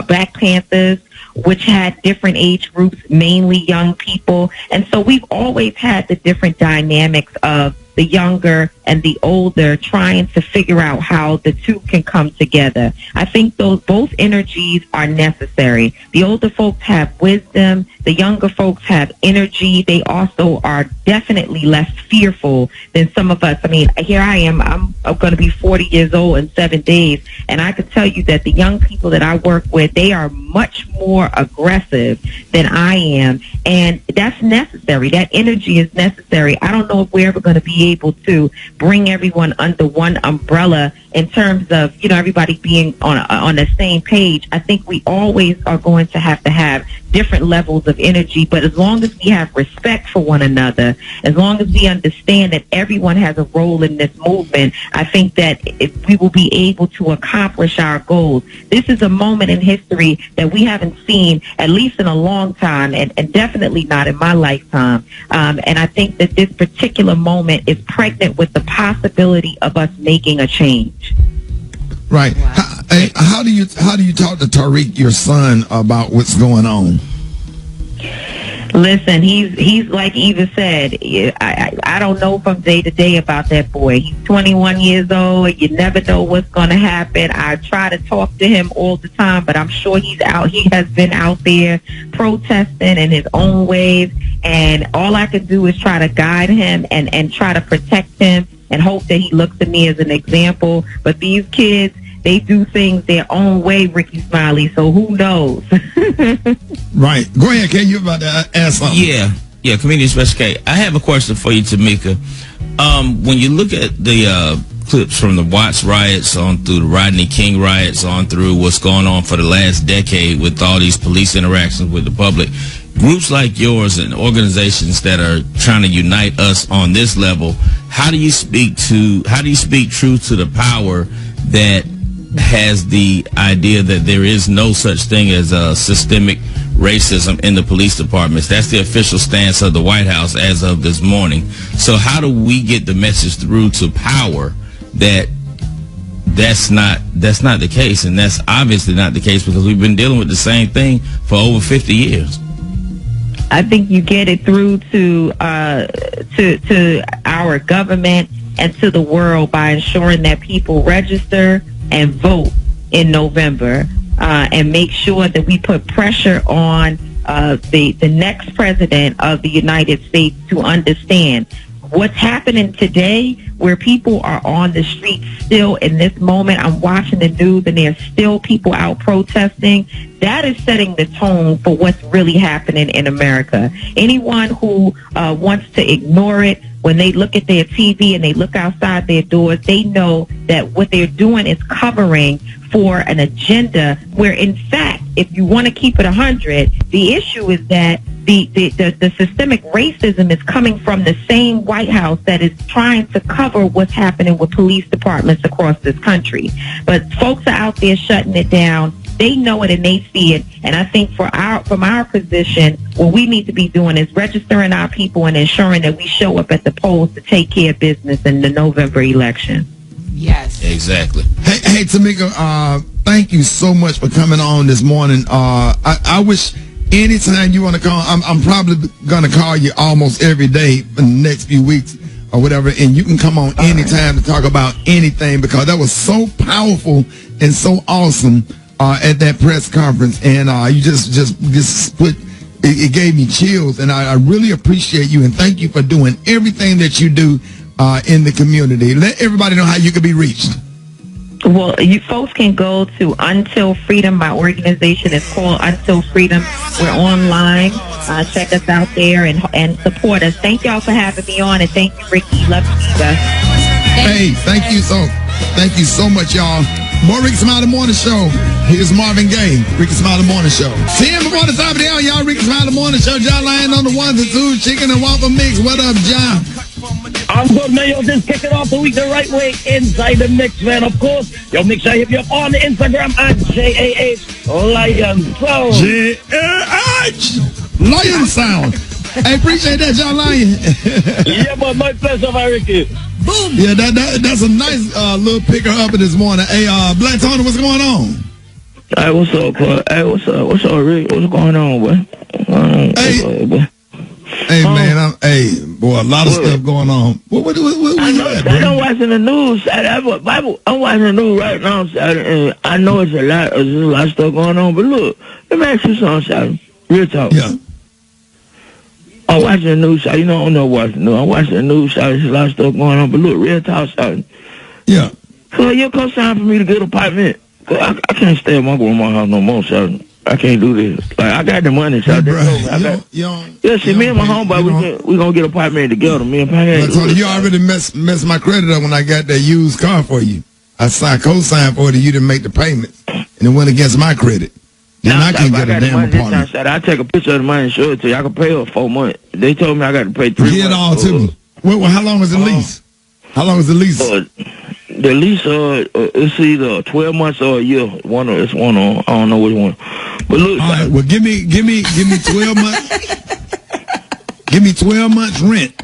Black Panthers, which had different age groups, mainly young people. And so we've always had the different dynamics of the younger and the older trying to figure out how the two can come together. I think both energies are necessary. The older folks have wisdom. The younger folks have energy. They also are definitely less fearful than some of us. I mean, here I am. I'm going to be 40 years old in 7 days. And I can tell you that the young people that I work with, they are much more aggressive than I am. And that's necessary. That energy is necessary. I don't know if we're ever going to be able to bring everyone under one umbrella in terms of, everybody being on the same page. I think we always are going to have different levels of energy, but as long as we have respect for one another, as long as we understand that everyone has a role in this movement, I think that we will be able to accomplish our goals. This is a moment in history that we haven't seen, at least in a long time, and definitely not in my lifetime. And I think that this particular moment is pregnant with the possibility of us making a change. Right. Wow. How do you talk to Tariq, your son, about what's going on? Listen, he's like Eva said, I don't know from day to day about that boy. He's 21 years old. You never know what's going to happen. I try to talk to him all the time, but I'm sure he has been out there protesting in his own ways, and all I can do is try to guide him and try to protect him and hope that he looks at me as an example. But these kids, they do things their own way, Rickey Smiley, so who knows? Right. Go ahead, Ken. You about to ask something? Yeah, Comedian Special K. I have a question for you, Tamika. When you look at the clips from the Watts riots on through the Rodney King riots on through what's going on for the last decade with all these police interactions with the public, groups like yours and organizations that are trying to unite us on this level, how do you speak truth to the power that has the idea that there is no such thing as systemic racism in the police departments? That's the official stance of the White House as of this morning. So how do we get the message through to power that that's not the case? And that's obviously not the case, because we've been dealing with the same thing for over 50 years. I think you get it through to our government and to the world by ensuring that people register and vote in November, and make sure that we put pressure on the next president of the United States to understand what's happening today, where people are on the streets still in this moment. I'm watching the news and there's still people out protesting. That is setting the tone for what's really happening in America. Anyone who wants to ignore it, when they look at their TV and they look outside their doors, they know that what they're doing is covering for an agenda where, in fact, if you want to keep it 100, the issue is that the systemic racism is coming from the same White House that is trying to cover what's happening with police departments across this country. But folks are out there shutting it down. They know it and they see it. And I think from our position, what we need to be doing is registering our people and ensuring that we show up at the polls to take care of business in the November election. Yes. Exactly. Hey, Tamika, thank you so much for coming on this morning. I wish anytime you want to call, I'm probably going to call you almost every day for the next few weeks or whatever, and you can come on anytime to talk about anything, because that was so powerful and so awesome at that press conference, and you just put it gave me chills, and I really appreciate you, and thank you for doing everything that you do in the community. Let everybody know how you can be reached. Well, you folks can go to Until Freedom. My organization is called Until Freedom. We're online. Check us out there and support us. Thank y'all for having me on, and thank you, Ricky. Love you, guys. Hey, thank you so much, y'all. More Rickey Smiley Morning Show. Here's Marvin Gaye, Rickey Smiley Morning Show. 10 before the top of the hour, y'all. Rickey Smiley Morning Show. John Lyon on the ones and twos, chicken and waffle mix. What up, John? I'm good, man. Yo, just kicking off the week the right way inside the mix, man. Of course, yo, make sure I hit you up on the Instagram at JAH Lion Sound. JAH Lion Sound. Hey, appreciate that, John Lyon. Yeah, but my pleasure, my Ricky. Boom. Yeah, that's a nice little picker up this morning. Hey, Black Tony, what's going on? Hey, what's up, bro? Hey, what's up, Rick? What's going on, boy? Hey, man, boy, a lot of stuff going on. What I know, I'm watching the news. I'm watching the news right now, and I know there's a lot of stuff going on, but look, let me ask you something, Shawty. Real talk. Yeah. I'm watching the news, Shawty. You know, I don't know watching the news. I'm watching the news, Shawty. There's a lot of stuff going on, but look, real talk, Shawty. Yeah. So you come time for me to get an apartment. I can't stay at my grandma's house no more, Shawty. I can't do this. Like, I got the money, so me and my homeboy, we gonna get an apartment together. Me and Pat. You already messed my credit up when I got that used car for you. I co-signed for it, and you didn't make the payments, and it went against my credit. Then I can't get a damn apartment. I take a picture of the money and show it to you. I can pay her 4 months. They told me I got to pay 3 months. Get it all to me. Well, how long is the lease? How long is the lease? The lease, it's either 12 months or a year. It's one on. I don't know which one. But look, all right. Well, give me 12 months. Give me 12 months rent,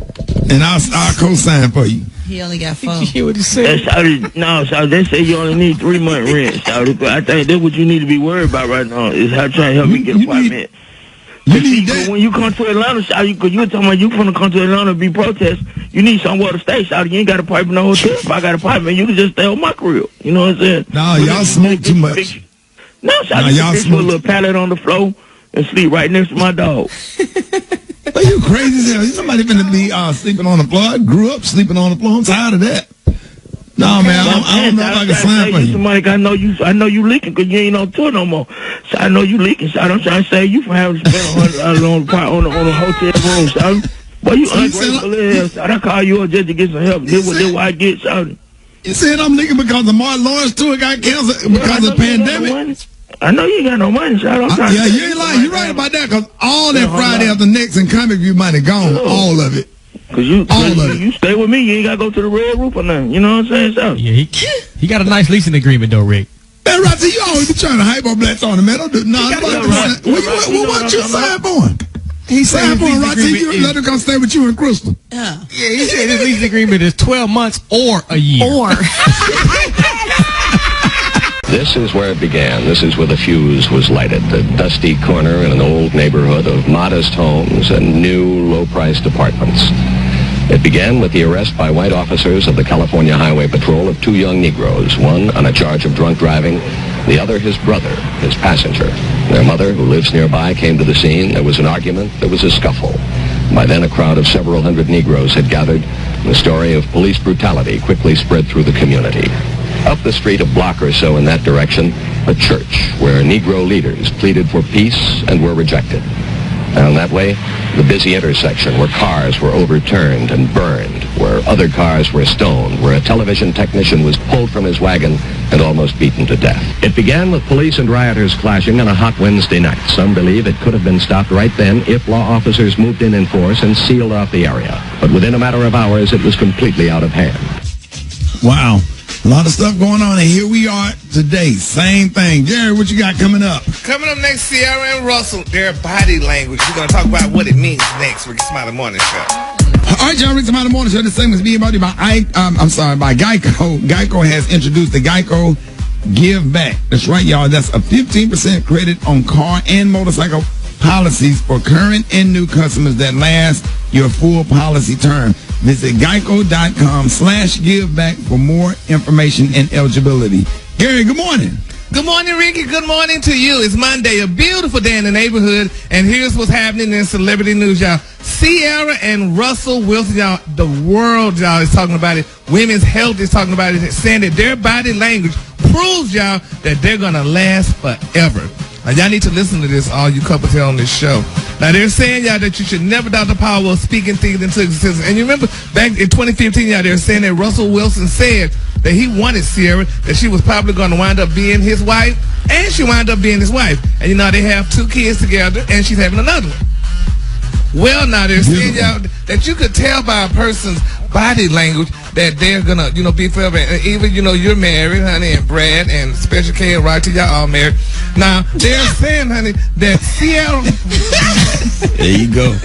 and I'll co-sign for you. He only got 4. What he said? No, so they say you only need 3 months rent. So I think that's what you need to be worried about right now. Is how trying to help me get an apartment. You need that. When you come to Atlanta, shawty, because you were talking about you finna come to Atlanta to be protest, you need somewhere to stay, shawty. You ain't got a pipe in no hotel. If I got a pipe, man, you can just stay on my crib. You know what I'm saying? No, y'all smoke too much. No, shawty, y'all put a little pallet on the floor and sleep right next to my dog. Are you crazy as hell? Somebody finna be sleeping on the floor. I grew up sleeping on the floor. I'm tired of that. No, man, I don't know if I can sign for you. Somebody, I know you leaking because you ain't on tour no more. So I know you leaking. So I'm trying to save you from having to spend $100 on a hotel room, so. Boy, you ungrateful as hell. I call you up just to get some help. This what I get, shawty. You said I'm leaking because the Martin Lawrence tour got canceled because of the pandemic? I know you ain't got no money, shawty. Yeah, you ain't lying. You're right about that because all that Friday after next and Comic View money gone. All of it. Cause you stay with me, you ain't gotta go to the Red Roof or nothing. You know what I'm saying? So. Yeah, he got a nice leasing agreement though, Rick. Man, Roger, you always be trying to hype on Blacks on the man. Don't do what you sign for? He signed for Roger. You let him come stay with you in Crystal. Yeah, he said his leasing agreement is 12 months or a year. Or. This is where it began. This is where the fuse was lighted. The dusty corner in an old neighborhood of modest homes and new low-priced apartments. It began with the arrest by white officers of the California Highway Patrol of 2 young Negroes, one on a charge of drunk driving, the other his brother, his passenger. Their mother, who lives nearby, came to the scene. There was an argument. There was a scuffle. By then, a crowd of several hundred Negroes had gathered. The story of police brutality quickly spread through the community. Up the street, a block or so in that direction, a church where Negro leaders pleaded for peace and were rejected. Down that way, the busy intersection where cars were overturned and burned, where other cars were stoned, where a television technician was pulled from his wagon and almost beaten to death. It began with police and rioters clashing on a hot Wednesday night. Some believe it could have been stopped right then if law officers moved in force and sealed off the area. But within a matter of hours, it was completely out of hand. Wow. A lot of stuff going on, and here we are today. Same thing. Jerry, what you got coming up? Coming up next, Sierra and Russell, their body language. We're going to talk about what it means next. Rickey Smiley Morning Show. All right, y'all, Rickey Smiley Morning Show. This segment is being brought to you by Geico. Geico has introduced the Geico Give Back. That's right, y'all. That's a 15% credit on car and motorcycle policies for current and new customers that last your full policy term. Visit geico.com/giveback for more information and eligibility. Gary, good morning. Good morning, Ricky. Good morning to you. It's Monday, a beautiful day in the neighborhood, and here's what's happening in celebrity news, y'all. Sierra and Russell Wilson, y'all, the world, y'all, is talking about it. Women's Health is talking about it, saying that their body language proves, y'all, that they're going to last forever. Now, y'all need to listen to this, all you couples here on this show. Now, they're saying, y'all, that you should never doubt the power of speaking things into existence. And you remember back in 2015, y'all, they're saying that Russell Wilson said that he wanted Sierra, that she was probably going to wind up being his wife, and she wound up being his wife. And, you know, they have 2 kids together, and she's having another one. Well, now, they're saying, y'all, that you could tell by a person's body language that they're going to, you know, be forever. And even, you know, you're married, honey, and Brad and Special K and Roger, y'all all married. Now, they're saying, honey, that Sierra... There you go.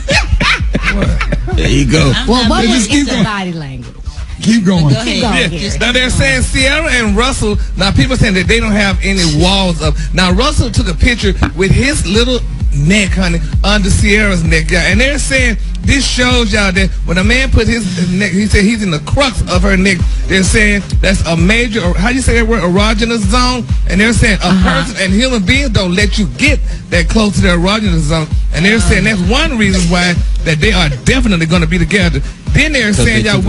There you go. Well, what was the body language? Keep going. Go ahead. Yeah. Now they're saying Sierra and Russell. Now people saying that they don't have any walls up. Now Russell took a picture with his little neck, honey, under Sierra's neck, y'all. And they're saying this shows y'all that when a man put his neck, he said he's in the crux of her neck. They're saying that's a major, or how you say that word, erogenous zone. And they're saying a person and human beings don't let you get that close to their erogenous zone. And they're saying that's one reason why that they are definitely going to be together. Then they're saying y'all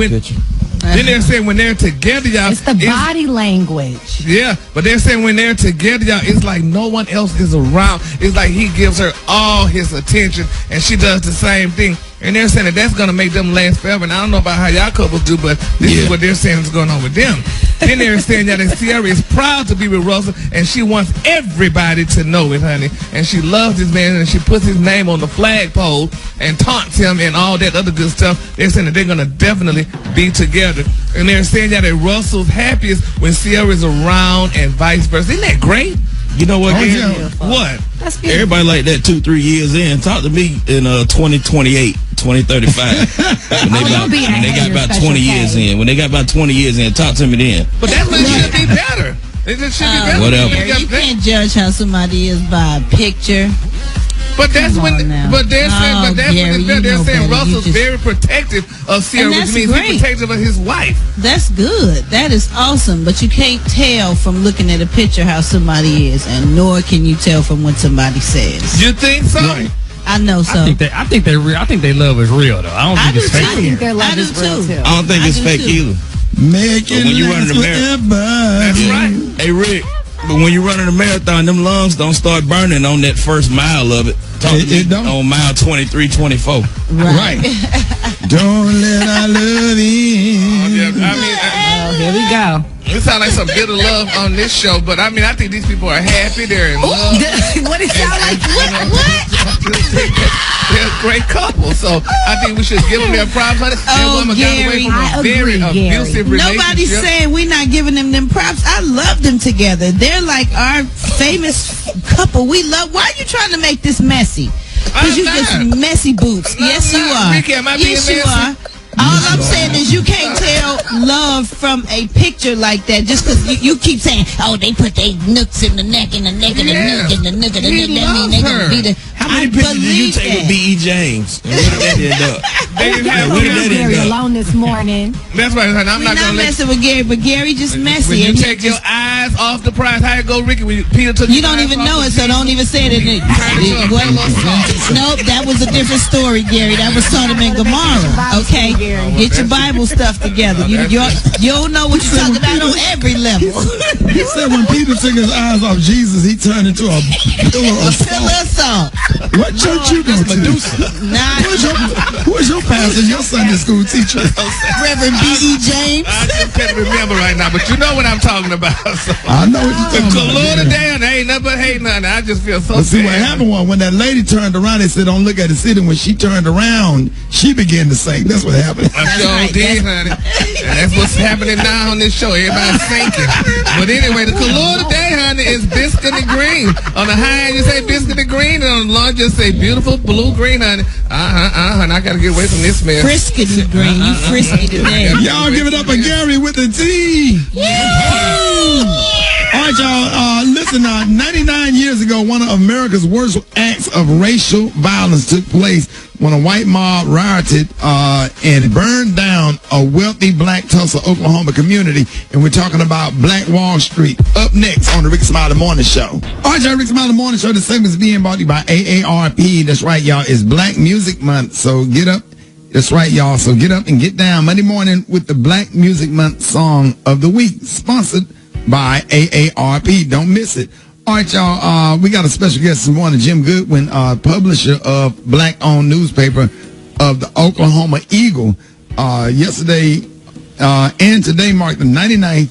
then they're saying when they're together, y'all, it's the body language. Yeah, but they're saying when they're together, y'all, it's like no one else is around. It's like he gives her all his attention, and she does the same thing. And they're saying that that's going to make them last forever. And I don't know about how y'all couples do, but this is what they're saying is going on with them. Then they're saying that Sierra is proud to be with Russell, and she wants everybody to know it, honey. And she loves this man, and she puts his name on the flagpole and taunts him and all that other good stuff. They're saying that they're going to definitely be together. And they're saying that Russell's happiest when Sierra is around and vice versa. Isn't that great? You know what, Gary? What? That's everybody like that 2-3 years in. Talk to me in 2028, 2035. when they got about 20 years in. When they got about 20 years in, talk to me then. But that's when it should be better. It should be better. Whatever. You can't judge how somebody is by a picture. But that's Come when. on now. But they're saying. But that's Gary, when they're saying better. Russell's very protective of Sierra, And which that's means great. he's protective of his wife. That's good. That is awesome. But you can't tell from looking at a picture how somebody is, and nor can you tell from what somebody says. You think so? Right. I know so. I think they're real. I think their love is real though. I don't think it's fake. I think their love is real too. I don't think it's fake either. Make it When you run last the marathon, forever. That's right. Hey Rick, but when you running a marathon, them lungs don't start burning on that first mile of it. It don't. On mile 23, 24. Right. Don't let our love in. Yeah, I mean, Here we go. it sounds like some bitter love on this show, but I mean, I think these people are happy. They're in love. What it sound like? They're a great couple, so I think we should give them their props. That woman got away from a very abusive relationship. Nobody's saying we're not giving them props. I love them together. They're like our famous couple. We love. Why are you trying to make this messy? Because you just messy boots. Yes, you are. Ricky, am I being yes, you messy? are. All I'm saying is you can't tell love from a picture like that just because you keep saying, oh, they put their nooks in the neck and the neck and the nook and the nook and the nook. That mean they going to be the... How many pictures did you take with B.E. James? And where did that end up? They didn't have Where did that end Gary up? alone this morning. That's right. I'm We're not not gonna let messing with Gary, but Gary just messy. when you and take your eyes off the prize. How it go, Ricky? When Peter took you don't even know it, so don't even say it. Nope, that was a different story, Gary. That was Sodom and Gomorrah. Okay, get your Bible stuff together. You don't know what you're talking about on every level. He said when Peter took his eyes off Jesus, he turned into a pillar of salt. What church you go to? Who is your pastor, your Sunday school teacher? Reverend B.E. James. I just can't remember right now, but you know what I'm talking about. So. I know what you're talking about. Lord damn, there ain't nothing but hate nothing. I just feel so But see, what bad. happened was when that lady turned around, they said, don't look at the city. When she turned around, she began to sing. That's what happened. I sure did, honey. And that's what's happening now on this show. Everybody's thinking. But anyway, the color today, honey, is biscuit and green. On the high end, you say biscuit and green. And on the low, just say beautiful blue green, honey. And I got to get away from this mess. Frisky green. You frisky today. Y'all give it up for Gary with the T. All right, y'all. Listen, 99 years ago, one of America's worst acts of racial violence took place when a white mob rioted and burned down a wealthy black Tulsa, Oklahoma community. And we're talking about Black Wall Street. Up next on the Rickey Smiley Morning Show. All right, y'all, Rickey Smiley Morning Show. This segment is being brought to you by AARP. That's right, y'all. It's Black Music Month. So get up. That's right, y'all. So get up and get down Monday morning with the Black Music Month Song of the Week, sponsored by AARP. Don't miss it. All right, y'all. We got a special guest this morning, Jim Goodwin, publisher of black-owned newspaper of the Oklahoma Eagle. Yesterday and today marked the 99th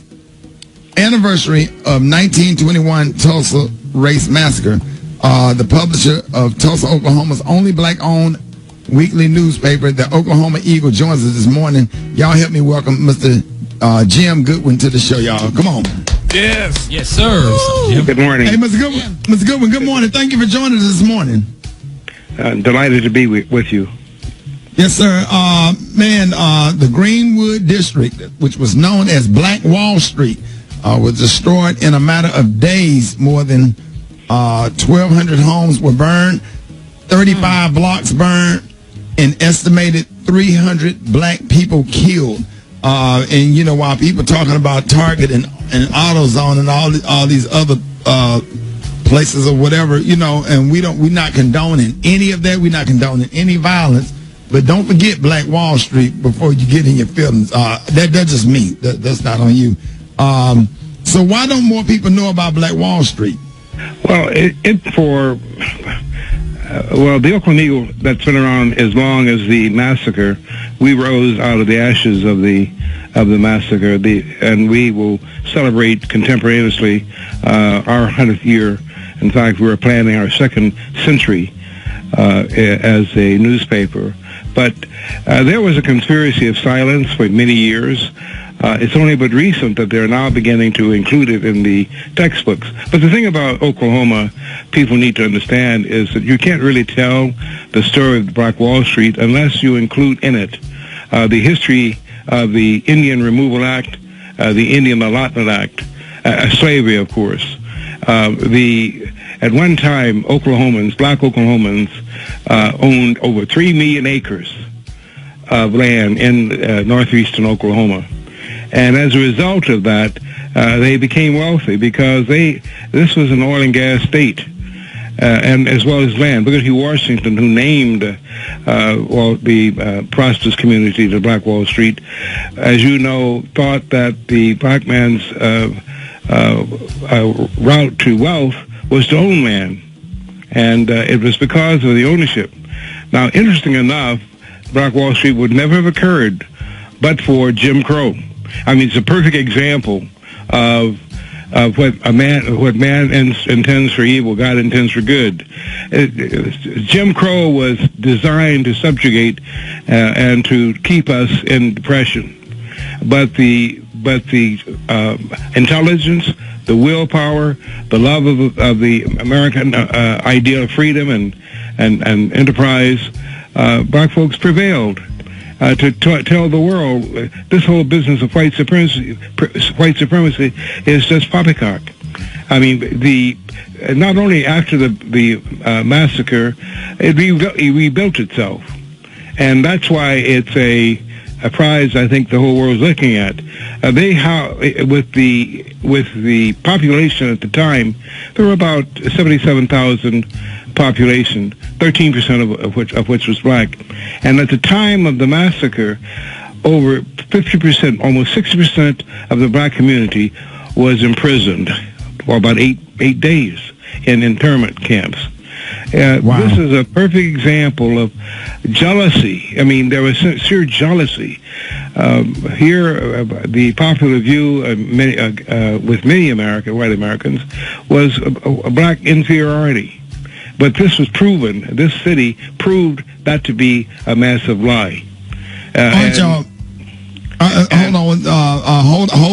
anniversary of 1921 Tulsa Race Massacre. The publisher of Tulsa, Oklahoma's only black-owned weekly newspaper, the Oklahoma Eagle, joins us this morning. Y'all help me welcome Mr. Jim Goodwin to the show, y'all. Come on. Yes. Yes, sir. Good morning. Hey, Mr. Goodwin. Mr. Goodwin, good morning. Thank you for joining us this morning. Delighted to be with you. Yes, sir. The Greenwood District, which was known as Black Wall Street, was destroyed in a matter of days. More than 1,200 homes were burned, 35 blocks burned, and estimated 300 black people killed. And you know, while people talking about Target and AutoZone and all these other places or whatever, you know, and we're not condoning any of that. We're not condoning any violence. But don't forget Black Wall Street before you get in your feelings. That's just me. That's not on you. So why don't more people know about Black Wall Street? Well, the Oakland Eagle, that's been around as long as the massacre. We rose out of the ashes of the massacre, and we will celebrate contemporaneously our 100th year. In fact, we were planning our second century as a newspaper. But there was a conspiracy of silence for many years. It's only but recent that they're now beginning to include it in the textbooks. But the thing about Oklahoma, people need to understand, is that you can't really tell the story of Black Wall Street unless you include in it the history of the Indian Removal Act, the Indian Allotment Act, slavery, of course, at one time, Oklahomans, black Oklahomans, owned over 3 million acres of land in northeastern Oklahoma. And as a result of that, they became wealthy because this was an oil and gas state, and as well as land. Booker T. Washington, who named the prosperous community to Black Wall Street, as you know, thought that the black man's route to wealth was to own land, and it was because of the ownership. Now, interesting enough, Black Wall Street would never have occurred but for Jim Crow. I mean, it's a perfect example of what man intends for evil, God intends for good. Jim Crow was designed to subjugate and to keep us in depression, but the intelligence, the willpower, the love of the American ideal of freedom and enterprise, black folks prevailed to tell the world this whole business of white supremacy is just poppycock. I mean, not only after the massacre, it rebuilt itself, and that's why it's a prize I think the whole world's looking at. With the population at the time, there were about 77,000 population, 13% of which was black, and at the time of the massacre, over 50%, almost 60% of the black community was imprisoned for about eight days in internment camps. Wow. This is a perfect example of jealousy. I mean, there was sheer jealousy. Here, the popular view with many white Americans was a black inferiority. But this was proven. This city proved that to be a massive lie. Hold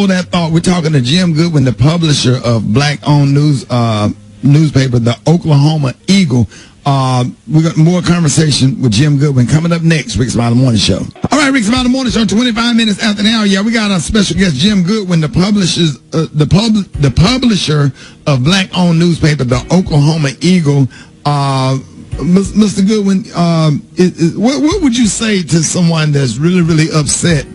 that thought. We're talking to Jim Goodwin, the publisher of black-owned newspaper, the Oklahoma Eagle. We got more conversation with Jim Goodwin coming up next. Rickey Smiley Morning Show. All right, Rickey Smiley Morning Show. 25 minutes after the hour. Yeah, we got our special guest, Jim Goodwin, the publisher of black-owned newspaper, the Oklahoma Eagle. Mr. Goodwin, what would you say to someone that's really, really upset?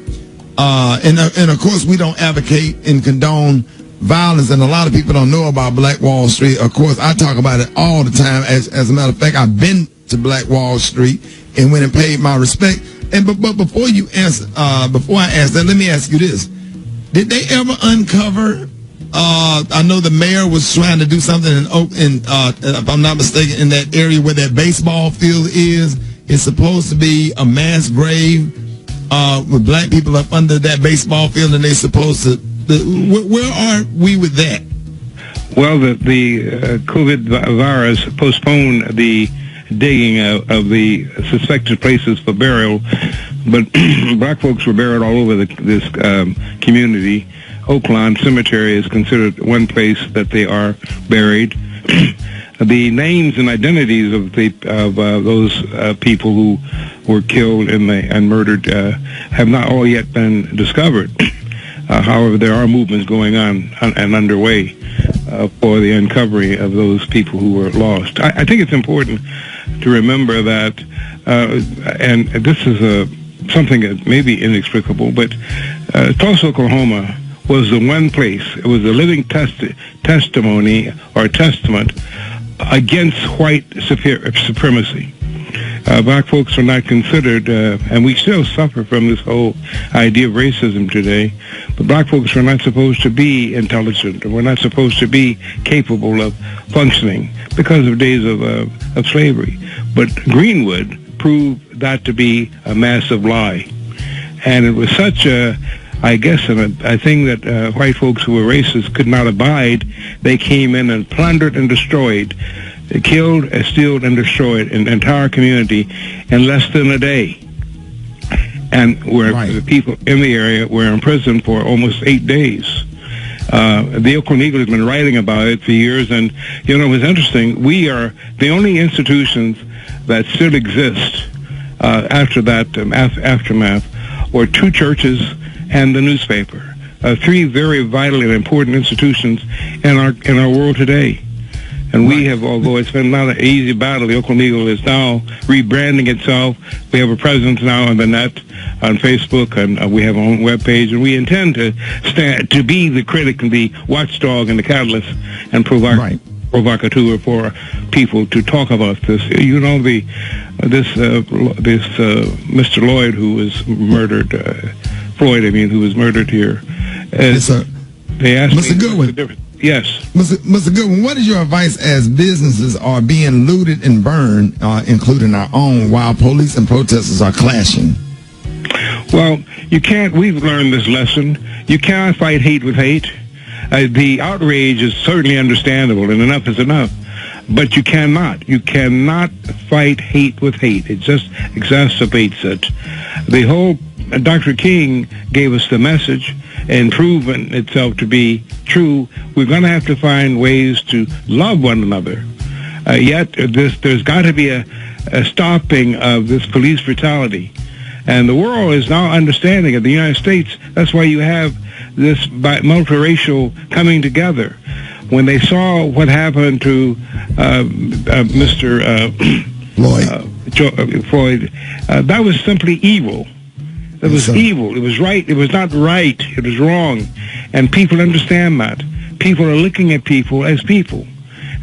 And of course, we don't advocate and condone violence, and a lot of people don't know about Black Wall Street. Of course, I talk about it all the time. As a matter of fact, I've been to Black Wall Street and went and paid my respect. And but before I answer that, let me ask you this: did they ever uncover? I know the mayor was trying to do something if I'm not mistaken, in that area where that baseball field is. It's supposed to be a mass grave with black people up under that baseball field, and they're supposed to. Where are we with that? Well, the COVID virus postponed the digging of the suspected places for burial, but black folks were buried all over this community. Oaklawn Cemetery is considered one place that they are buried. The names and identities of those people who were killed and murdered have not all yet been discovered. However, there are movements going on and underway for the uncovery of those people who were lost. I think it's important to remember that, and this is something that may be inexplicable, but Tulsa, Oklahoma was the one place, it was a living testimony or testament against white supremacy. Black folks are not considered, and we still suffer from this whole idea of racism today, but black folks are not supposed to be intelligent, or we're not supposed to be capable of functioning because of days of slavery. But Greenwood proved that to be a massive lie. And it was such a thing that white folks who were racist could not abide. They came in and plundered and destroyed. They killed, stealed, and destroyed an entire community in less than a day. And the people in the area were in prison for almost 8 days. The Oakland Eagle has been writing about it for years, and it was interesting. We are the only institutions that still exist after that aftermath were 2 churches and the newspaper. 3 very vital and important institutions in our world today. And we have, although it's been not an easy battle, the Oakland Eagle is now rebranding itself. We have a presence now on the net, on Facebook, and we have our own webpage, and we intend to stand to be the critic and the watchdog and the catalyst and provocateur for people to talk about this. You know, this Mr. Lloyd, who was murdered, Floyd, who was murdered here. Yes, sir. They asked Mr. me Goodwin. Yes. Mr. Goodwin, what is your advice as businesses are being looted and burned, including our own, while police and protesters are clashing? Well, we've learned this lesson. You cannot fight hate with hate. The outrage is certainly understandable, and enough is enough. But you cannot fight hate with hate. It just exacerbates it. The whole Dr. King gave us the message and proven itself to be true. We're going to have to find ways to love one another. Yet there's got to be a stopping of this police brutality. And the world is now understanding it. The United States, that's why you have this multiracial coming together. When they saw what happened to Mr. Floyd, that was simply evil. It was evil. It was right. It was not right. It was wrong. And people understand that. People are looking at people as people.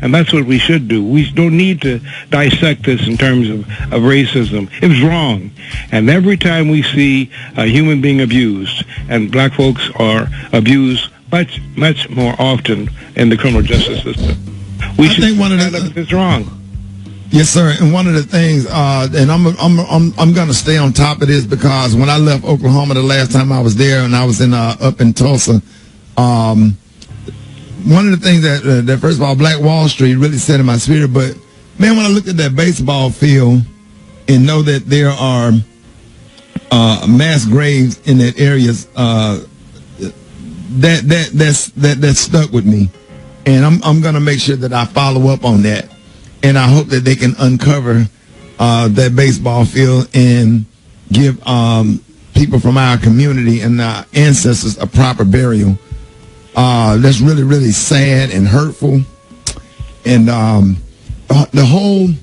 And that's what we should do. We don't need to dissect this in terms of racism. It was wrong. And every time we see a human being abused, and black folks are abused much, much more often in the criminal justice system, we should think it's wrong. Yes, sir. And one of the things, and I'm going to stay on top of this, because when I left Oklahoma the last time I was there, and I was up in Tulsa, one of the things that first of all, Black Wall Street really set in my spirit. But man, when I looked at that baseball field and know that there are mass graves in that areas, that stuck with me, and I'm going to make sure that I follow up on that. And I hope that they can uncover that baseball field and give people from our community and our ancestors a proper burial. That's really, really sad and hurtful. And the whole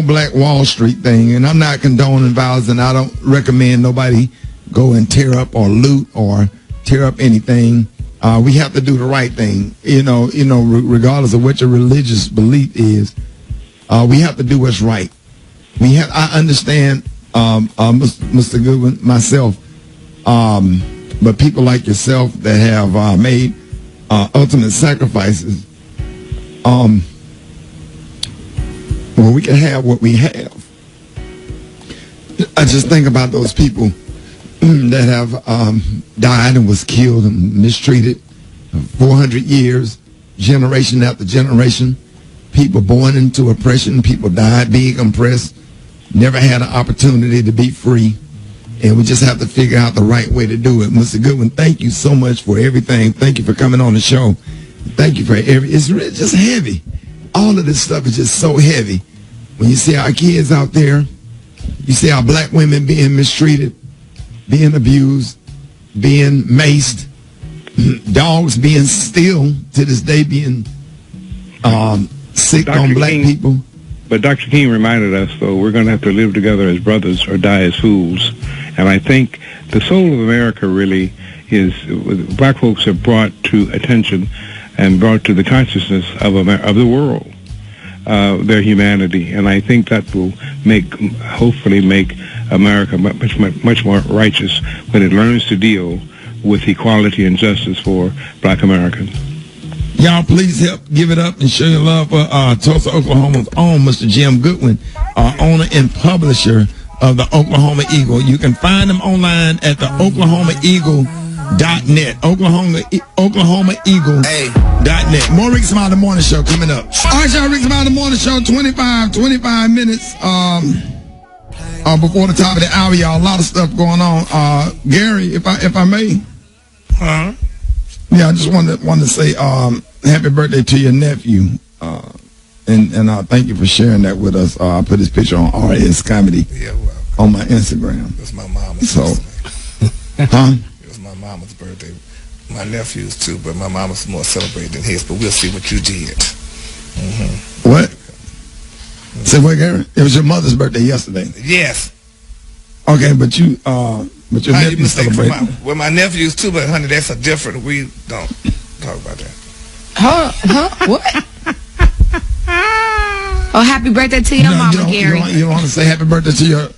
Black Wall Street thing, and I'm not condoning violence, and I don't recommend nobody go and tear up or loot or tear up anything. We have to do the right thing, regardless of what your religious belief is. We have to do what's right. I understand, Mr. Goodwin, myself, but people like yourself that have made ultimate sacrifices, we can have what we have. I just think about those people that have died and was killed and mistreated 400 years, generation after generation. People born into oppression, people died being oppressed, never had an opportunity to be free. And we just have to figure out the right way to do it. Mr. Goodwin, thank you so much for everything. Thank you for coming on the show. Thank you for it's really just heavy. All of this stuff is just so heavy. When you see our kids out there, you see our black women being mistreated, being abused, being maced, dogs being still to this day being sick on black people. But Dr. King reminded us, though, we're going to have to live together as brothers or die as fools. And I think the soul of America really is, black folks have brought to attention and brought to the consciousness of the world their humanity. And I think that will hopefully make America much more righteous when it learns to deal with equality and justice for black Americans. Y'all, please help give it up and show your love for Tulsa, Oklahoma's own Mr. Jim Goodwin, owner and publisher of the Oklahoma Eagle. You can find him online at the OklahomaEagle.net. OklahomaEagle.net. More Rickey Smiley Morning Show coming up. All right, y'all, Rickey Smiley Morning Show, 25 minutes before the top of the hour, y'all. A lot of stuff going on. Gary, if I may. Huh? Yeah, I just wanted to say happy birthday to your nephew, and thank you for sharing that with us. I put his picture on RS Comedy on my Instagram. It was my mama's birthday. It was my mama's birthday. My nephew's too, but my mama's more celebrated than his. But we'll see what you did. What? Say what, Gary? It was your mother's birthday yesterday. Yes. Okay, but your nephew celebrating. Well, my nephews too, but honey, that's a different. We don't talk about that. Huh? What? Oh, happy birthday to your mama, Gary. You don't want to say happy birthday to your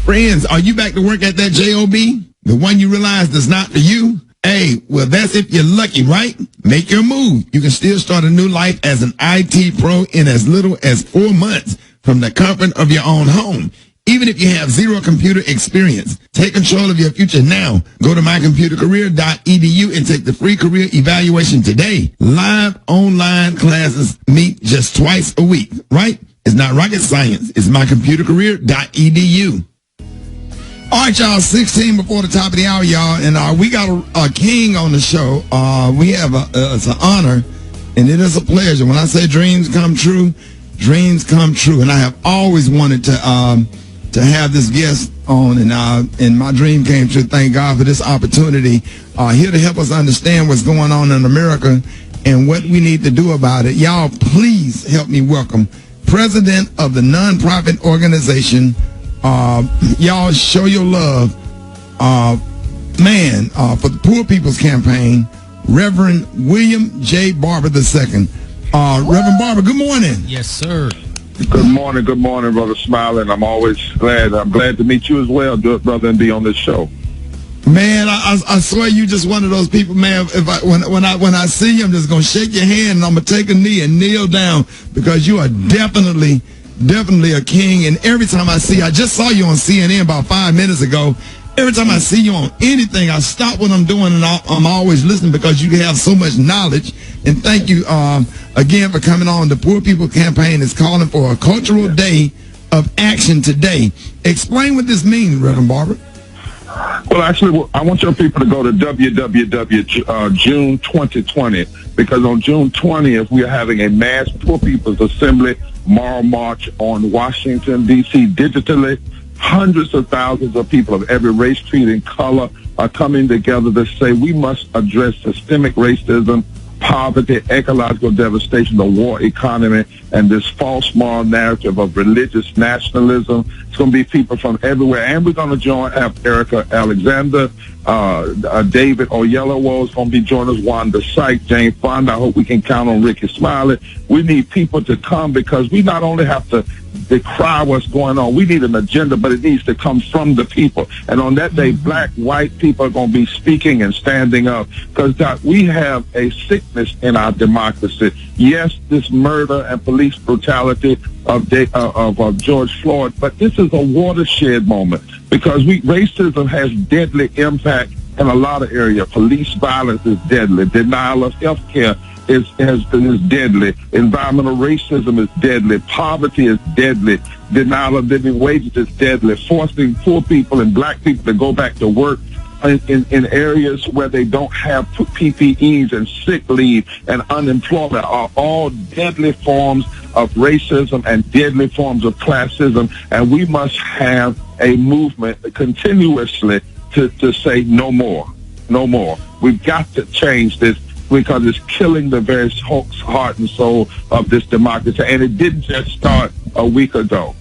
friends, are you back to work at that job? The one you realize is not for you? Hey, well, that's if you're lucky, right? Make your move. You can still start a new life as an IT pro in as little as 4 months from the comfort of your own home. Even if you have zero computer experience, take control of your future now. Go to mycomputercareer.edu and take the free career evaluation today. Live online classes meet just twice a week, right? It's not rocket science. It's mycomputercareer.edu. All right, y'all, 16 before the top of the hour, y'all, and we got a king on the show. We have it's an honor, and it is a pleasure. When I say dreams come true, and I have always wanted to have this guest on, and my dream came true. Thank God for this opportunity. Here to help us understand what's going on in America and what we need to do about it. Y'all, please help me welcome President of the nonprofit organization. Y'all show your love, for the Poor People's Campaign, Reverend William J. Barber II. Reverend Barber, good morning. Yes, sir. Good morning, Brother Smiley. And I'm glad to meet you as well, brother, and be on this show. Man, I swear you just one of those people, man. When I see you, I'm just gonna shake your hand and I'm gonna take a knee and kneel down because you are definitely a king. And every time I just saw you on CNN about 5 minutes ago. Every time I see you on anything, I stop what I'm doing and I'm always listening because you have so much knowledge. And thank you again for coming on. The Poor People Campaign is calling for a cultural day of action today. Explain what this means, Reverend Barber. Well, actually, I want your people to go to June 2020 because on June 20th, we are having a mass Poor People's Assembly Moral March on Washington, D.C. digitally. Hundreds of thousands of people of every race, creed, and color are coming together to say we must address systemic racism, poverty, ecological devastation, the war economy, and this false moral narrative of religious nationalism. It's going to be people from everywhere, and we're going to join Erica Alexander, David Oyelowo is going to be joining us, Wanda Sykes, Jane Fonda. I hope we can count on Rickey Smiley. We need people to come because we not only have to decry what's going on. We need an agenda, but it needs to come from the people. And on that day, black, white people are going to be speaking and standing up because we have a sickness in our democracy. Yes, this murder and police brutality of George Floyd, but this is a watershed moment because racism has deadly impact in a lot of areas. Police violence is deadly. Denial of health care is deadly. Environmental racism is deadly. Poverty is deadly. Denial of living wages is deadly. Forcing poor people and black people to go back to work in areas where they don't have PPEs and sick leave and unemployment are all deadly forms of racism and deadly forms of classism. And we must have a movement continuously to say no more. No more. We've got to change this, because it's killing the very heart and soul of this democracy. And it didn't just start a week ago.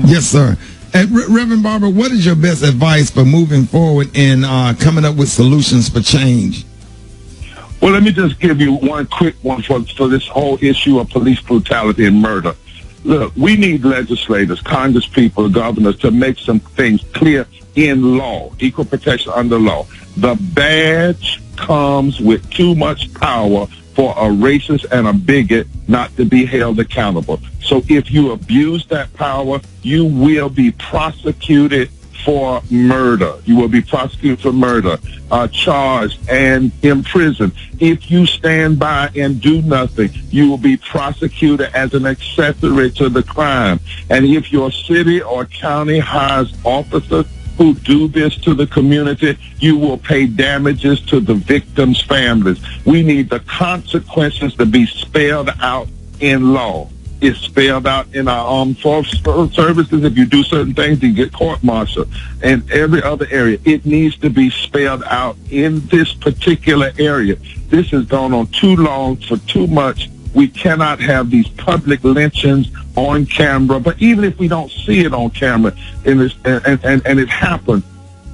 Yes, sir. And Reverend Barber, what is your best advice for moving forward and coming up with solutions for change? Well, let me just give you one quick one for this whole issue of police brutality and murder. Look, we need legislators, Congress people, governors to make some things clear in law, equal protection under law. The badge comes with too much power for a racist and a bigot not to be held accountable. So if you abuse that power, you will be prosecuted for murder. You will be prosecuted for murder, charged and imprisoned. If you stand by and do nothing, you will be prosecuted as an accessory to the crime. And if your city or county hires officers who do this to the community, you will pay damages to the victims' families. We need the consequences to be spelled out in law. is spelled out in our armed forces services. If you do certain things, you get court-martialed. And every other area, it needs to be spelled out in this particular area. This has gone on too long for too much. We cannot have these public lynchings on camera. But even if we don't see it on camera, and it happens,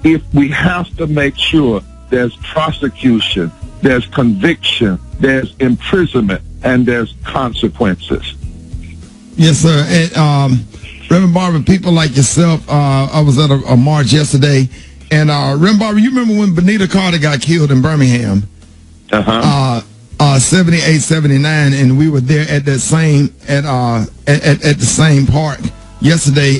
if we have to make sure there's prosecution, there's conviction, there's imprisonment, and there's consequences. Yes, sir. And, Reverend Barber, people like yourself, I was at a march yesterday, and Reverend Barber, you remember when Benita Carter got killed in Birmingham? 78, 79, and we were there at that same at the same park yesterday.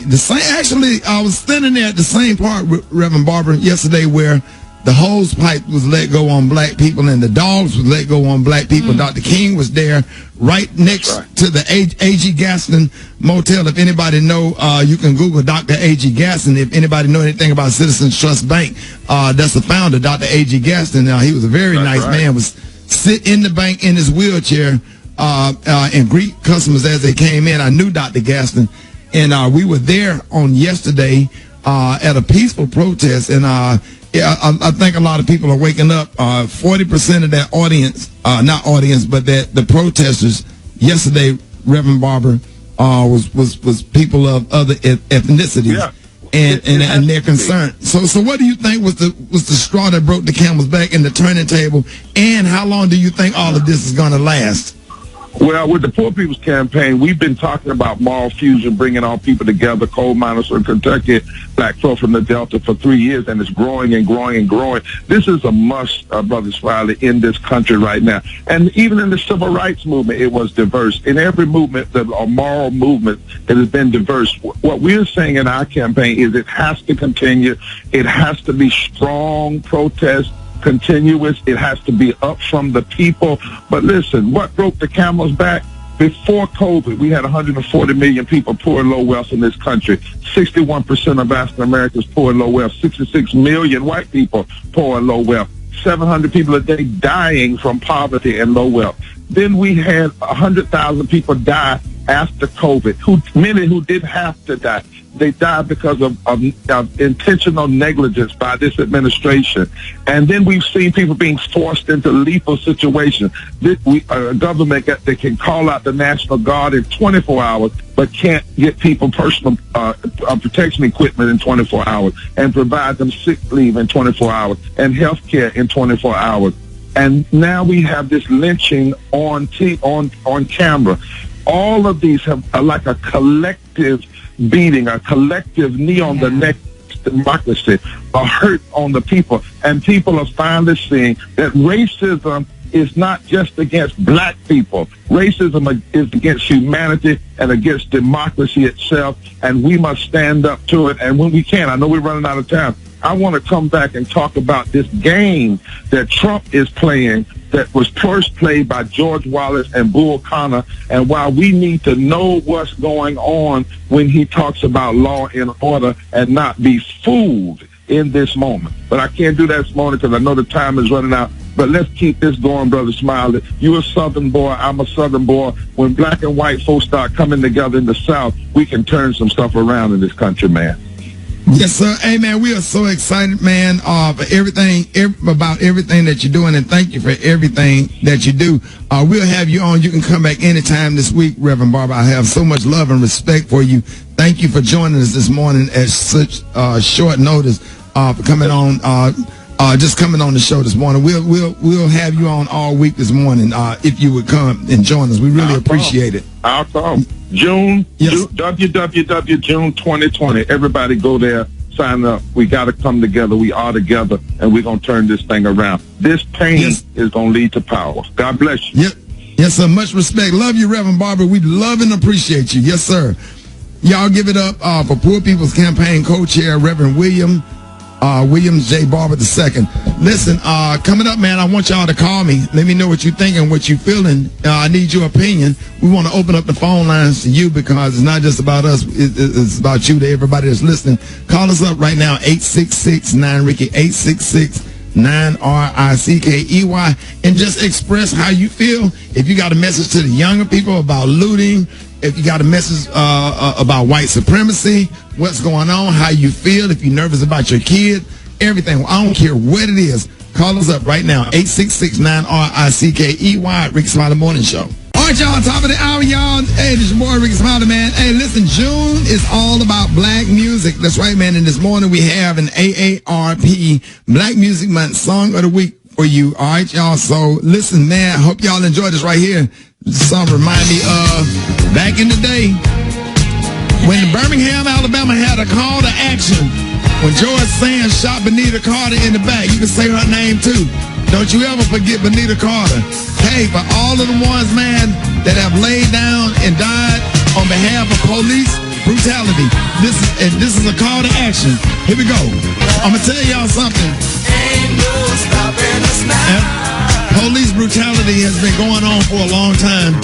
Actually, I was standing there at the same park, Reverend Barber, yesterday, where the hose pipe was let go on black people and the dogs was let go on black people. Dr. King was there right next to the A.G. Gaston Motel. If anybody know, you can Google Dr. A.G. Gaston. If anybody know anything about Citizens Trust Bank, that's the founder, Dr. A.G. Gaston. He was a very nice man, was sit in the bank in his wheelchair and greet customers as they came in. I knew Dr. Gaston, and we were there on yesterday at a peaceful protest, and I think a lot of people are waking up. 40% of that audience, not audience, but that the protesters yesterday, Reverend Barber, was people of other ethnicities. Yeah. And they're concerned. So what do you think was the straw that broke the camel's back in the turning table? And how long do you think all of this is going to last? Well, with the Poor People's Campaign, we've been talking about moral fusion, bringing all people together, coal miners from Kentucky, black folk from the Delta for 3 years, and it's growing and growing and growing. This is a must, Brother Smiley, in this country right now. And even in the civil rights movement, it was diverse. In every movement, a moral movement, it has been diverse. What we're saying in our campaign is it has to continue. It has to be strong protest, continuous. It has to be up from the people. But listen, what broke the camel's back? Before COVID, we had 140 million people poor and low wealth in this country. 61% of African Americans poor and low wealth. 66 million white people poor and low wealth. 700 people a day dying from poverty and low wealth. Then we had 100,000 people die after COVID, many who didn't have to die. They died because of intentional negligence by this administration. And then we've seen people being forced into lethal situations. A government that can call out the National Guard in 24 hours, but can't get people personal protection equipment in 24 hours and provide them sick leave in 24 hours and health care in 24 hours. And now we have this lynching on camera. All of these are like a collective beating, a collective knee on the neck to democracy, a hurt on the people. And people are finally seeing that racism is not just against black people. Racism is against humanity and against democracy itself, and we must stand up to it. And when we can, I know we're running out of time, I want to come back and talk about this game that Trump is playing that was first played by George Wallace and Bull Connor, and why we need to know what's going on when he talks about law and order and not be fooled in this moment. But I can't do that this morning because I know the time is running out. But let's keep this going, Brother Smiley. You're a Southern boy. I'm a Southern boy. When black and white folks start coming together in the South, we can turn some stuff around in this country, man. Yes, sir. Hey, man, we are so excited, man, for everything, about everything that you're doing, and thank you for everything that you do. We'll have you on. You can come back anytime this week, Reverend Barber. I have so much love and respect for you. Thank you for joining us this morning at such short notice for coming on. Just coming on the show this morning. We'll have you on all week this morning if you would come and join us. We really appreciate it. I'll come. June, www. June 2020. Everybody go there, sign up. We got to come together. We are together, and we're going to turn this thing around. This pain is going to lead to power. God bless you. Yep. Yes, sir. Much respect. Love you, Reverend Barber. We love and appreciate you. Yes, sir. Y'all give it up for Poor People's Campaign co-chair, Reverend Williams J. Barber II. Listen, coming up, man, I want y'all to call me. Let me know what you think and what you feeling. I need your opinion. We want to open up the phone lines to you because it's not just about us. It's about you, to everybody that's listening. Call us up right now, 866-9-RICKEY, 866-9-RICKEY, and just express how you feel. If you got a message to the younger people about looting, if you got a message about white supremacy, what's going on, how you feel, if you're nervous about your kid, everything. I don't care what it is. Call us up right now, 866-9-RICKEY, Rickey Smiley Morning Show. All right, y'all, top of the hour, y'all. Hey, this is your boy, Rickey Smiley, man. Hey, listen, June is all about black music. That's right, man. And this morning we have an AARP Black Music Month Song of the Week for you. All right, y'all. So, listen, man, I hope y'all enjoy this right here. This song remind me of back in the day when Birmingham, Alabama had a call to action. When George Sands shot Benita Carter in the back, you can say her name too. Don't you ever forget Benita Carter. Hey, for all of the ones, man, that have laid down and died on behalf of police brutality, this is a call to action. Here we go. I'm gonna tell y'all something. Ain't no stopping us now. Police brutality has been going on for a long time,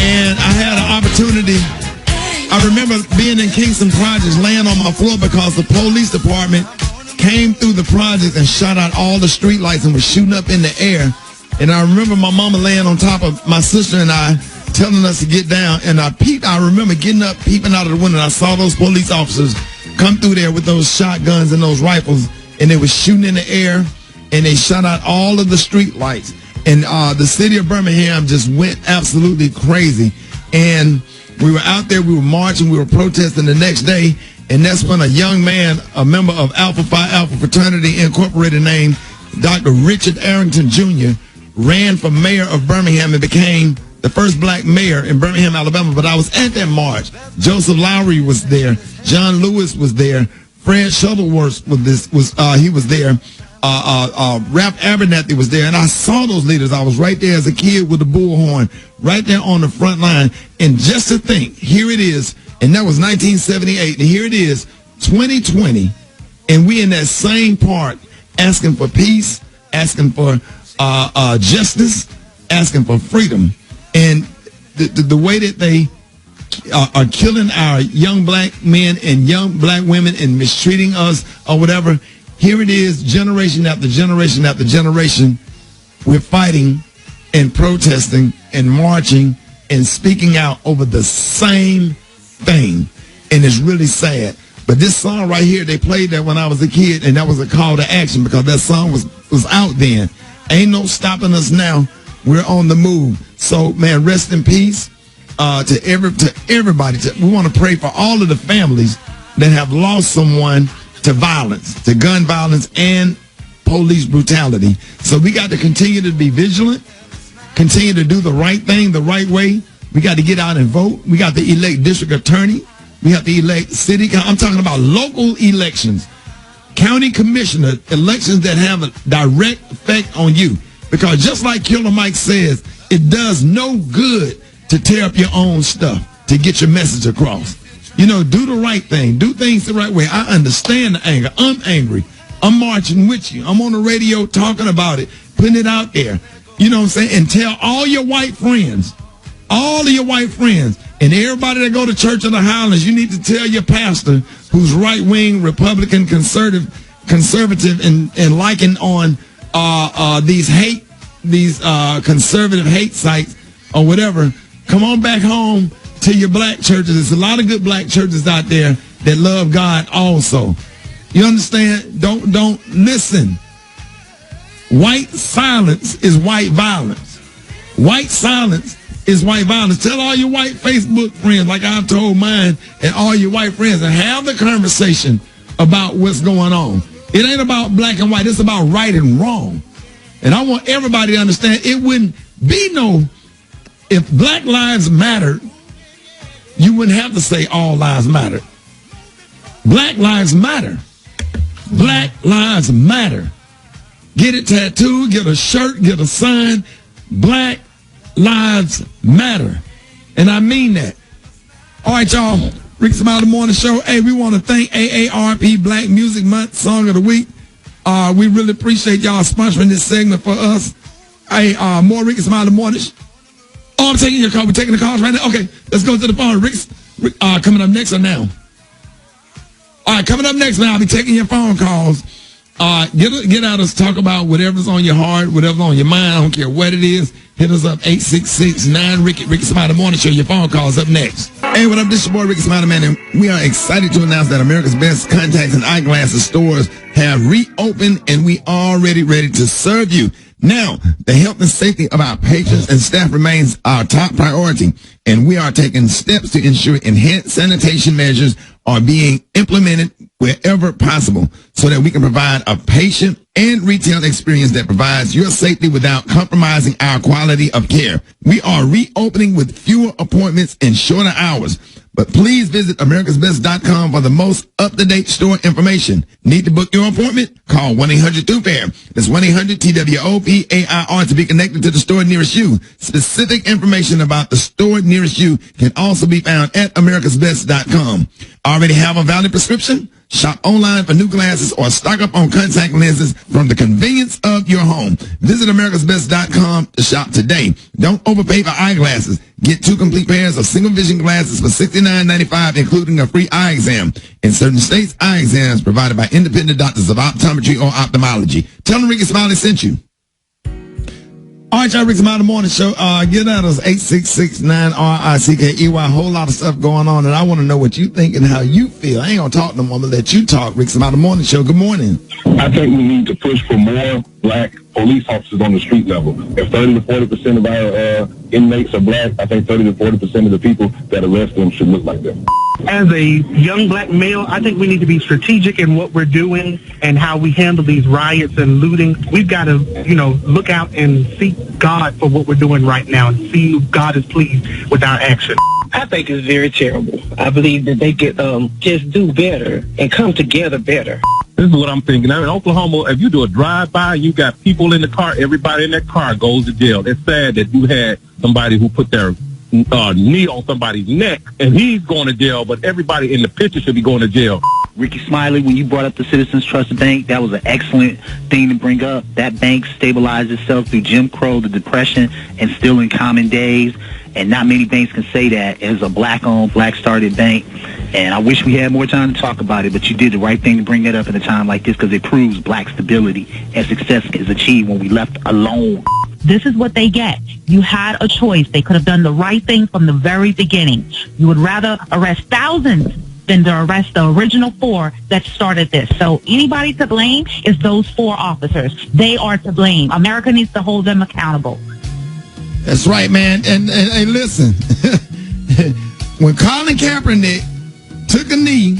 and I had an opportunity. I remember being in Kingston Projects, laying on my floor because the police department came through the project and shot out all the street lights and was shooting up in the air. And I remember my mama laying on top of my sister and I, telling us to get down. And I remember getting up, peeping out of the window, and I saw those police officers come through there with those shotguns and those rifles, and they were shooting in the air, and they shot out all of the street lights. And the city of Birmingham just went absolutely crazy. And we were out there, we were marching, we were protesting the next day, and that's when a young man, a member of Alpha Phi Alpha Fraternity Incorporated named Dr. Richard Arrington Jr., ran for mayor of Birmingham and became the first black mayor in Birmingham, Alabama. But I was at that march. Joseph Lowry was there. John Lewis was there. Fred Shuttleworth was there. Ralph Abernathy was there, and I saw those leaders. I was right there as a kid with the bullhorn, right there on the front line. And just to think, here it is, and that was 1978, and here it is, 2020, and we in that same park asking for peace, asking for justice, asking for freedom. And the way that they are killing our young black men and young black women and mistreating us or whatever, here it is, generation after generation after generation, we're fighting and protesting and marching and speaking out over the same thing. And it's really sad. But this song right here, they played that when I was a kid, and that was a call to action because that song was out then. Ain't no stopping us now. We're on the move. So, man, rest in peace to everybody. We want to pray for all of the families that have lost someone to violence, to gun violence and police brutality. So we got to continue to be vigilant, continue to do the right thing the right way. We got to get out and vote. We got to elect district attorney. We have to elect city. I'm talking about local elections, county commissioner elections that have a direct effect on you. Because just like Killer Mike says, it does no good to tear up your own stuff to get your message across. You know, do the right thing. Do things the right way. I understand the anger. I'm angry. I'm marching with you. I'm on the radio talking about it, putting it out there. You know what I'm saying? And tell all your white friends, and everybody that go to Church of the Highlands, you need to tell your pastor who's right-wing, Republican, conservative, and liking on these conservative hate sites or whatever. Come on back home to your black churches. There's a lot of good black churches out there that love God also. You understand? Don't listen. White silence is white violence. White silence is white violence. Tell all your white Facebook friends, like I've told mine, and all your white friends, and have the conversation about what's going on. It ain't about black and white. It's about right and wrong. And I want everybody to understand it wouldn't be if Black Lives Mattered, you wouldn't have to say all lives matter. Black lives matter. Black lives matter. Get it tattooed, get a shirt, get a sign. Black lives matter. And I mean that. All right, y'all. Rickey Smiley Morning Show. Hey, we want to thank AARP Black Music Month Song of the Week. We really appreciate y'all sponsoring this segment for us. Hey, more Rickey Smiley Morning. Oh, I'm taking your call. We're taking the calls right now. Okay, let's go to the phone. Rick, coming up next or now? All right, coming up next, man, I'll be taking your phone calls. Get out us, talk about whatever's on your heart, whatever's on your mind. I don't care what it is. Hit us up, 866-9-RICKY. Rickey Smiley Morning Show. Your phone calls up next. Hey, what up? This is your boy, Rickey Smiley, man, and we are excited to announce that America's Best Contacts and Eyeglasses stores have reopened, and we are ready to serve you. Now, the health and safety of our patients and staff remains our top priority, and we are taking steps to ensure enhanced sanitation measures are being implemented wherever possible so that we can provide a patient and retail experience that provides your safety without compromising our quality of care. We are reopening with fewer appointments and shorter hours. But please visit americasbest.com for the most up-to-date store information. Need to book your appointment? Call 1-800-2FAIR. That's 1-800-TWOPAIR to be connected to the store nearest you. Specific information about the store nearest you can also be found at americasbest.com. Already have a valid prescription? Shop online for new glasses or stock up on contact lenses from the convenience of your home. Visit americasbest.com to shop today. Don't overpay for eyeglasses. Get 2 complete pairs of single vision glasses for $69.95, including a free eye exam. In certain states, eye exams provided by independent doctors of optometry or ophthalmology. Tell them Rickey Smiley sent you. All right, y'all, Rickey Smiley Morning Show. Get at us, 866-9-RICKEY. A whole lot of stuff going on, and I want to know what you think and how you feel. I ain't going to talk no more. I'm going to let you talk, Rickey Smiley Morning Show. Good morning. I think we need to push for more black police officers on the street level. If 30 to 40% of our inmates are black, I think 30 to 40% of the people that arrest them should look like them. As a young black male, I think we need to be strategic in what we're doing and how we handle these riots and looting. We've got to, look out and seek God for what we're doing right now and see if God is pleased with our action. I think it's very terrible. I believe that they could just do better and come together better. This is what I'm thinking. Now, in Oklahoma, if you do a drive-by, you got people in the car, everybody in that car goes to jail. It's sad that you had somebody who put their knee on somebody's neck, and he's going to jail, but everybody in the picture should be going to jail. Rickey Smiley, when you brought up the Citizens Trust Bank, that was an excellent thing to bring up. That bank stabilized itself through Jim Crow, the Depression, and still in common days. And not many banks can say that. It was a black-owned, black-started bank. And I wish we had more time to talk about it, but you did the right thing to bring that up at a time like this because it proves black stability and success is achieved when we left alone. This is what they get. You had a choice. They could have done the right thing from the very beginning. You would rather arrest thousands than to arrest the original 4 that started this. So anybody to blame is those 4 officers. They are to blame. America needs to hold them accountable. That's right, man. And listen, when Colin Kaepernick took a knee,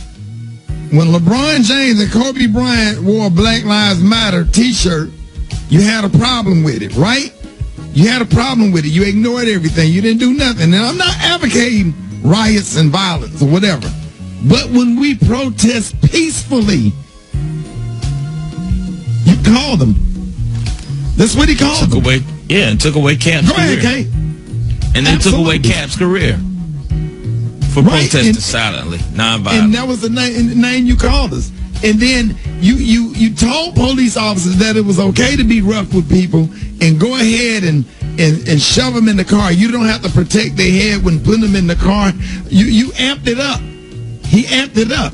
when LeBron James and Kobe Bryant wore a Black Lives Matter t-shirt, you had a problem with it, right? You had a problem with it. You ignored everything. You didn't do nothing. And I'm not advocating riots and violence or whatever. But when we protest peacefully, you call them. That's what he called them. And took away Cap's career. Go ahead, Kate. And then took away Cap's career for protesting silently, nonviolently. And that was the name you called us. And then you told police officers that it was okay to be rough with people and go ahead and shove them in the car. You don't have to protect their head when putting them in the car. You amped it up. He amped it up.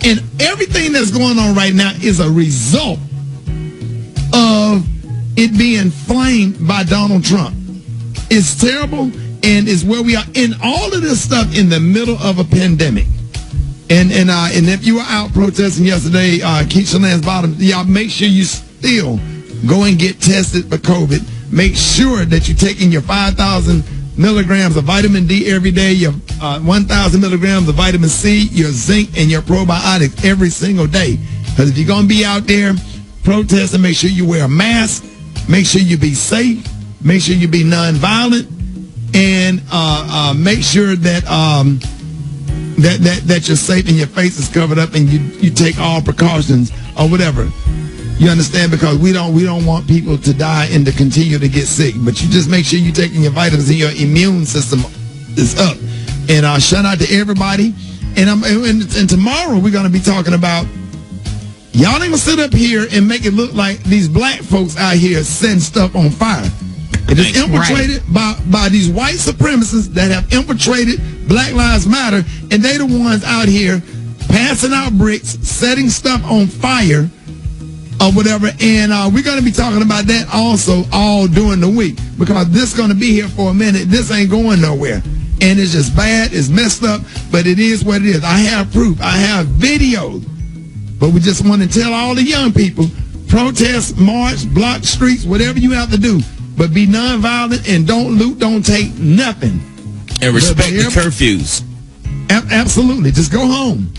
And everything that's going on right now is a result of it being framed by Donald Trump. It's terrible, and it's where we are. And all of this stuff in the middle of a pandemic. And if you were out protesting yesterday, Keisha Lance Bottom, y'all make sure you still go and get tested for COVID. Make sure that you're taking your 5,000 milligrams of vitamin D every day, your 1,000 milligrams of vitamin C, your zinc, and your probiotics every single day. Because if you're going to be out there protesting, make sure you wear a mask, make sure you be safe, make sure you be nonviolent, and make sure that that you're safe and your face is covered up and you take all precautions or whatever. You understand? Because we don't want people to die and to continue to get sick. But you just make sure you're taking your vitamins and your immune system is up. And shout out to everybody. And tomorrow we're going to be talking about, y'all ain't going to sit up here and make it look like these black folks out here setting stuff on fire. It is infiltrated by these white supremacists that have infiltrated Black Lives Matter, and they the ones out here passing out bricks, setting stuff on fire, or whatever. And we're going to be talking about that also all during the week, because this is going to be here for a minute. This ain't going nowhere. And it's just bad. It's messed up, but it is what it is. I have proof. I have videos. But we just want to tell all the young people, protest, march, block streets, whatever you have to do. But be nonviolent and don't loot, don't take nothing. And respect the curfews. Absolutely. Just go home.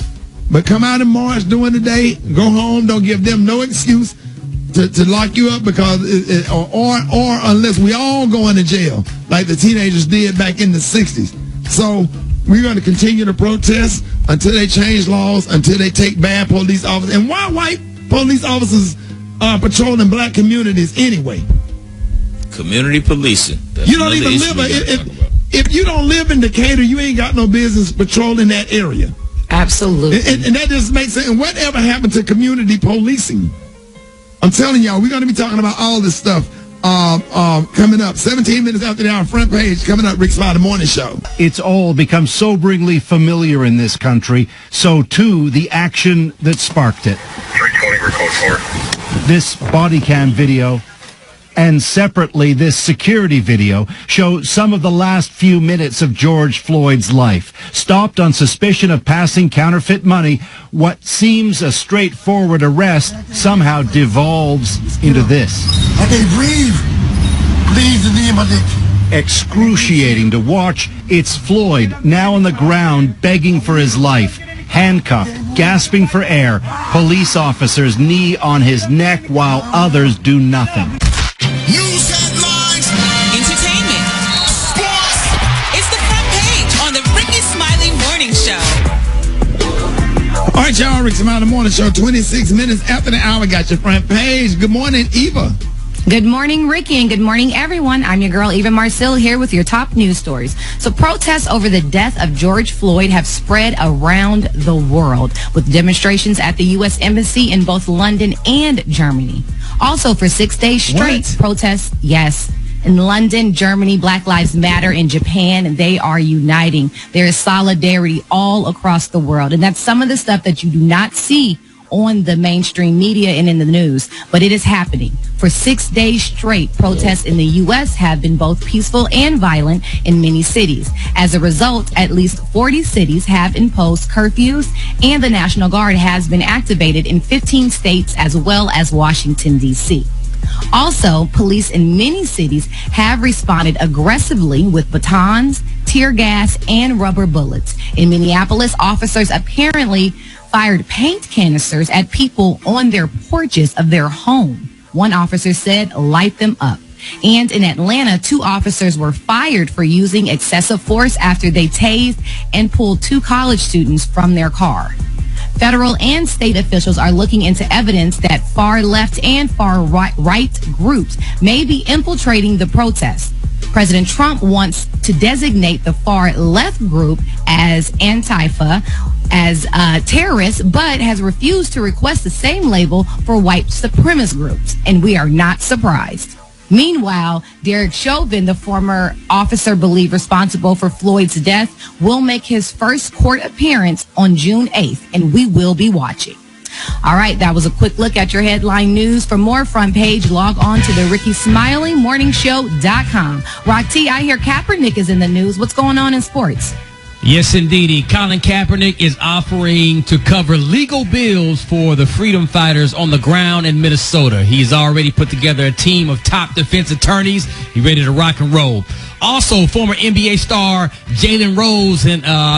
But come out and march during the day. Go home. Don't give them no excuse to lock you up, because or unless we all go into jail like the teenagers did back in the 60s. So we're going to continue to protest until they change laws, until they take bad police officers. And why white police officers are patrolling black communities anyway? Community policing. That's you don't even live. If you don't live in Decatur, you ain't got no business patrolling that area. Absolutely. And that just makes sense. And whatever happened to community policing? I'm telling y'all, we're going to be talking about all this stuff coming up. 17 minutes after the hour, front page, coming up, Rickey Smiley Morning Show. It's all become soberingly familiar in this country. So, too, the action that sparked it. 320 for code 4. This body cam video and separately this security video show some of the last few minutes of George Floyd's life. Stopped on suspicion of passing counterfeit money, what seems a straightforward arrest somehow devolves into this. I can't breathe. Please, the name of it. Excruciating to watch. It's Floyd, now on the ground, begging for his life. Handcuffed, gasping for air. Police officers knee on his neck while others do nothing. News headlines, entertainment, sports. It's the front page on the Rickey Smiley Morning Show. All right, y'all, Rickey Smiley Morning Show, 26 minutes after the hour, got your front page. Good morning, Eva. Good morning, Ricky, and good morning, everyone. I'm your girl, Eva Marcille, here with your top news stories. So protests over the death of George Floyd have spread around the world, with demonstrations at the U.S. Embassy in both London and Germany. Also, for 6 days straight, protests, yes, in London, Germany, Black Lives Matter, in Japan, they are uniting. There is solidarity all across the world, and that's some of the stuff that you do not see on the mainstream media and in the news, but it is happening. For 6 days straight, protests in the U.S. have been both peaceful and violent in many cities. As a result, at least 40 cities have imposed curfews, and the National Guard has been activated in 15 states as well as Washington, D.C. Also, police in many cities have responded aggressively with batons, tear gas, and rubber bullets. In Minneapolis, officers apparently fired paint canisters at people on their porches of their home. One officer said, "Light them up." And in Atlanta, 2 officers were fired for using excessive force after they tased and pulled 2 college students from their car. Federal and state officials are looking into evidence that far left and far right groups may be infiltrating the protests. President Trump wants to designate the far left group as Antifa, as terrorists, but has refused to request the same label for white supremacist groups. And we are not surprised. Meanwhile, Derek Chauvin, the former officer believed responsible for Floyd's death, will make his first court appearance on June 8th, and we will be watching. All right, that was a quick look at your headline news. For more front page, log on to the RickeySmileyMorningShow.com. Rock T, I hear Kaepernick is in the news. What's going on in sports? Yes, indeedy. Colin Kaepernick is offering to cover legal bills for the freedom fighters on the ground in Minnesota. He's already put together a team of top defense attorneys. He's ready to rock and roll. Also, former NBA star Jalen Rose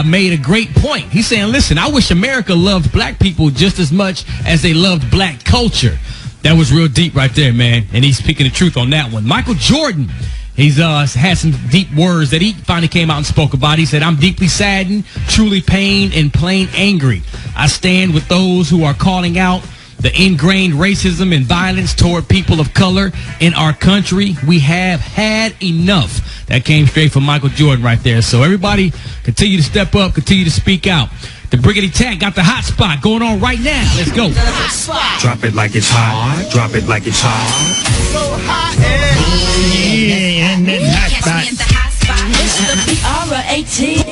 made a great point. He's saying, listen, I wish America loved black people just as much as they loved black culture. That was real deep right there, man. And he's speaking the truth on that one. Michael Jordan, he's had some deep words that he finally came out and spoke about. He said, "I'm deeply saddened, truly pained, and plain angry. I stand with those who are calling out the ingrained racism and violence toward people of color in our country. We have had enough." That came straight from Michael Jordan right there. So everybody continue to step up, continue to speak out. The Briggity Tag got the hot spot going on right now. Let's go. Drop it like it's hot. Drop it like it's hot. So hot. Yeah, and then hot spot. It's the BR18.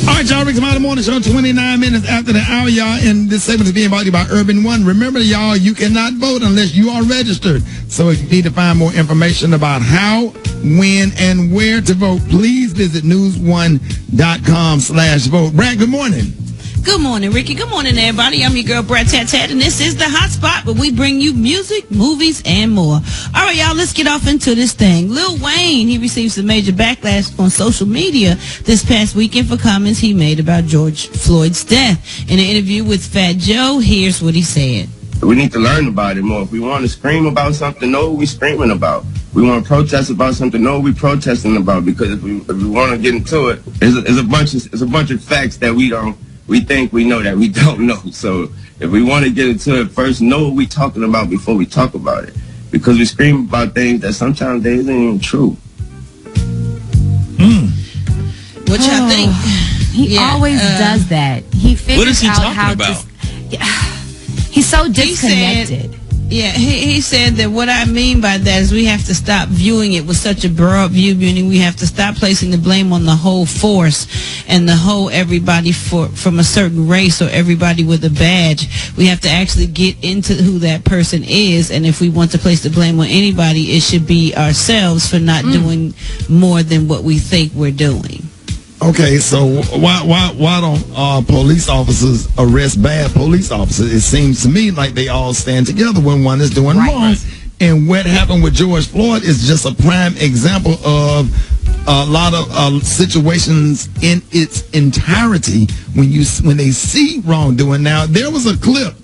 All right, y'all, Rickey Smiley Morning Show, 29 minutes after the hour, y'all, and this segment is being brought to you by Urban One. Remember, y'all, you cannot vote unless you are registered. So if you need to find more information about how, when, and where to vote, please visit newsone.com/vote. Brad, good morning. Good morning, Ricky. Good morning, everybody. I'm your girl, Brad Tat, and this is the Hot Spot, where we bring you music, movies, and more. All right, y'all, let's get off into this thing. Lil Wayne, he received some major backlash on social media this past weekend for comments he made about George Floyd's death. In an interview with Fat Joe, here's what he said. We need to learn about it more. If we want to scream about something, know what we're screaming about. We want to protest about something, know what we're protesting about. Because if we want to get into it, there's a bunch of facts that we think we know that we don't know. So if we want to get into it, first know what we're talking about before we talk about it. Because we scream about things that sometimes they isn't even true. What y'all think? He always does that. He figures What is he out talking how about? He's so disconnected. He said that what I mean by that is we have to stop viewing it with such a broad view, meaning we have to stop placing the blame on the whole force and the whole everybody from a certain race or everybody with a badge. We have to actually get into who that person is, and if we want to place the blame on anybody, it should be ourselves for not doing more than what we think we're doing. Okay, so why don't police officers arrest bad police officers? It seems to me like they all stand together when one is doing wrong. And what happened with George Floyd is just a prime example of a lot of situations in its entirety when they see wrongdoing. Now, there was a clip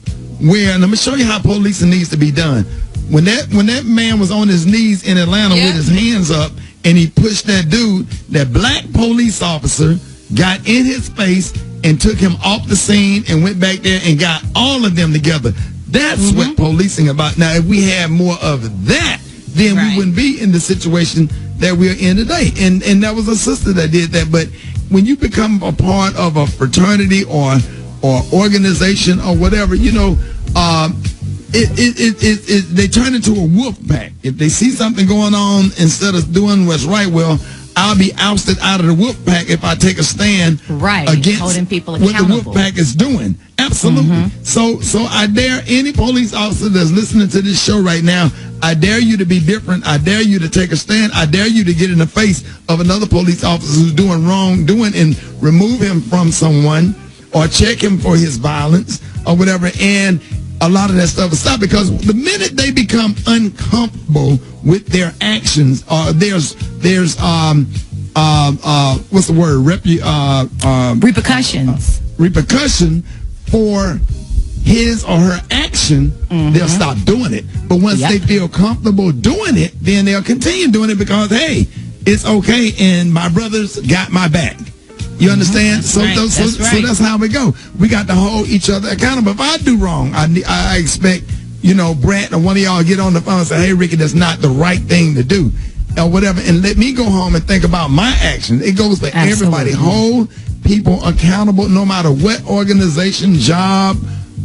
where, and let me show you how policing needs to be done. When that man was on his knees in Atlanta with his hands up, and he pushed that dude, that black police officer got in his face and took him off the scene and went back there and got all of them together. That's what policing about. Now, if we had more of that, then we wouldn't be in the situation that we're in today. And that was a sister that did that. But when you become a part of a fraternity or organization or whatever, you know, they turn into a wolf pack. If they see something going on, instead of doing what's right, well, I'll be ousted out of the wolf pack if I take a stand against holding people what the accountable. wolf pack is doing. Absolutely. So I dare any police officer that's listening to this show right now, I dare you to be different. I dare you to take a stand. I dare you to get in the face of another police officer who's doing wrongdoing and remove him from someone or check him for his violence or whatever. And a lot of that stuff will stop, because the minute they become uncomfortable with their actions, there's what's the word? Repercussions. Repercussion for his or her action, they'll stop doing it. But once they feel comfortable doing it, then they'll continue doing it because, hey, it's okay and my brothers got my back. You understand? So that's how we go. We got to hold each other accountable. If I do wrong, I expect, you know, Brett or one of y'all get on the phone and say, hey, Ricky, that's not the right thing to do or whatever. And let me go home and think about my actions. It goes for everybody. Hold people accountable no matter what organization, job,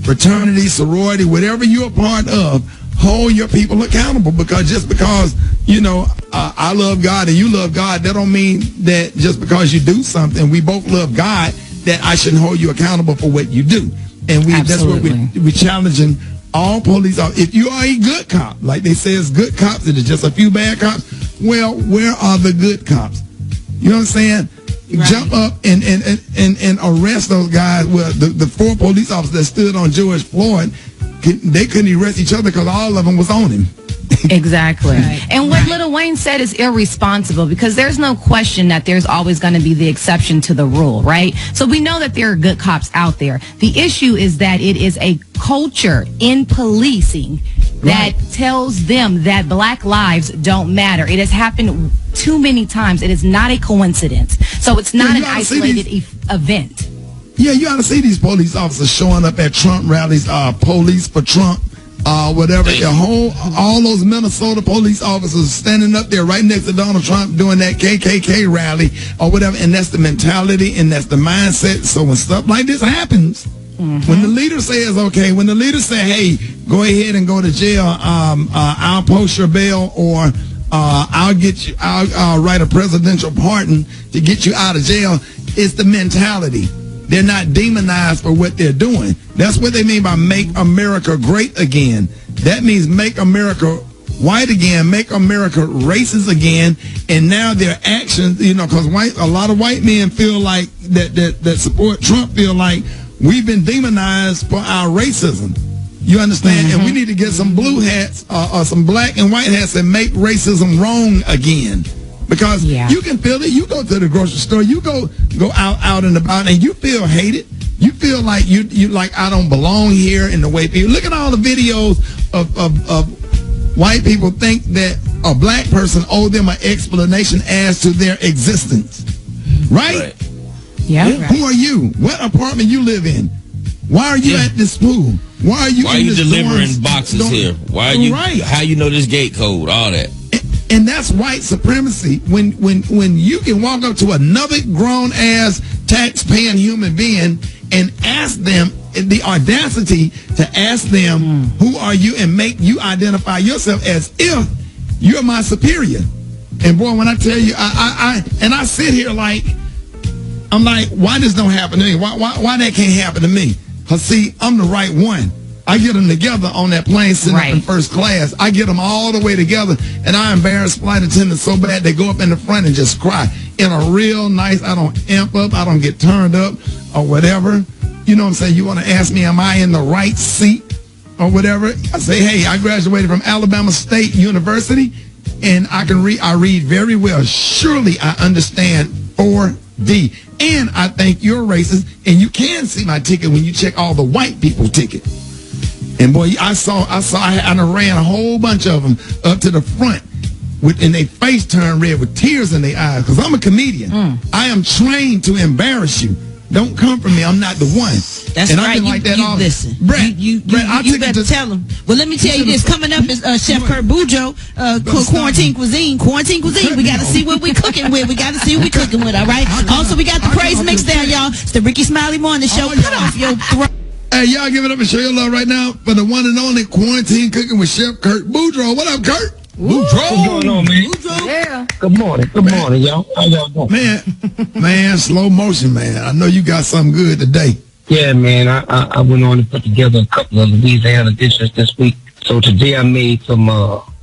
fraternity, sorority, whatever you're a part of. Hold your people accountable, because just because, you know, I love God and you love God, that don't mean that just because you do something, we both love God, that I shouldn't hold you accountable for what you do. And that's what we're challenging all police officers. If you are a good cop, like they say, it's good cops and there's just a few bad cops, well, where are the good cops? You know what I'm saying? Jump up and arrest those guys. Well, the 4 police officers that stood on George Floyd, they couldn't arrest each other because all of them was on him. Exactly. And what Lil Wayne said is irresponsible, because there's no question that there's always going to be the exception to the rule, right? So we know that there are good cops out there. The issue is that it is a culture in policing that tells them that black lives don't matter. It has happened too many times. It is not a coincidence. So it's not an isolated event. Yeah, you ought to see these police officers showing up at Trump rallies, police for Trump, whatever. All those Minnesota police officers standing up there right next to Donald Trump doing that KKK rally or whatever. And that's the mentality and that's the mindset. So when stuff like this happens, when the leader says, okay, when the leader say, hey, go ahead and go to jail, I'll post your bail, or I'll write a presidential pardon to get you out of jail. It's the mentality. They're not demonized for what they're doing. That's what they mean by make America great again. That means make America white again, make America racist again, and now their actions, because a lot of white men feel like that support Trump feel like we've been demonized for our racism. You understand? Mm-hmm. And we need to get some blue hats or some black and white hats and make racism wrong again. Because you can feel it. You go to the grocery store, you go out and about, and you feel hated. You feel like you like I don't belong here in the way people. Look at all the videos of white people think that a black person owe them an explanation as to their existence. Right? Yeah. Right. Who are you? What apartment you live in? Why are you at this school? Why are you delivering boxes here? Why are you? Right. How you know this gate code? All that. And that's white supremacy. When you can walk up to another grown ass tax-paying human being and ask them the audacity to ask them who are you and make you identify yourself as if you're my superior. And boy, when I tell you, I sit here like I'm like, why this don't happen to me? Why that can't happen to me? Cause see, I'm the right one. I get them together on that plane sitting up in first class. I get them all the way together, and I embarrass flight attendants so bad they go up in the front and just cry in a real nice. I don't amp up. I don't get turned up or whatever. You know what I'm saying? You want to ask me, am I in the right seat or whatever? I say, hey, I graduated from Alabama State University, and I read very well. Surely I understand 4D. And I think you're racist, and you can see my ticket when you check all the white people ticket. And boy, I ran a whole bunch of them up to the front, and their face turned red with tears in their eyes. Because I'm a comedian. I am trained to embarrass you. Don't come for me. I'm not the one. That's and right. Listen, Brett, you better tell them. Well, let me tell you this. Coming up is Chef Kurt Boudreaux, Quarantine Cuisine. We got to see what we cooking with. All right. Also, we got the praise mix there, y'all. It's the Rickey Smiley Morning Show. Cut off your throat. Hey, y'all give it up and show your love right now for the one and only Quarantine Cooking with Chef Kurt Boudreaux. What up, Kurt? Boudreaux. What's going on, man? Yeah. Good morning, y'all. How y'all doing? Man, slow motion, man. I know you got something good today. Yeah, man. I went on and put together a couple of Louisiana dishes this week. So today I made some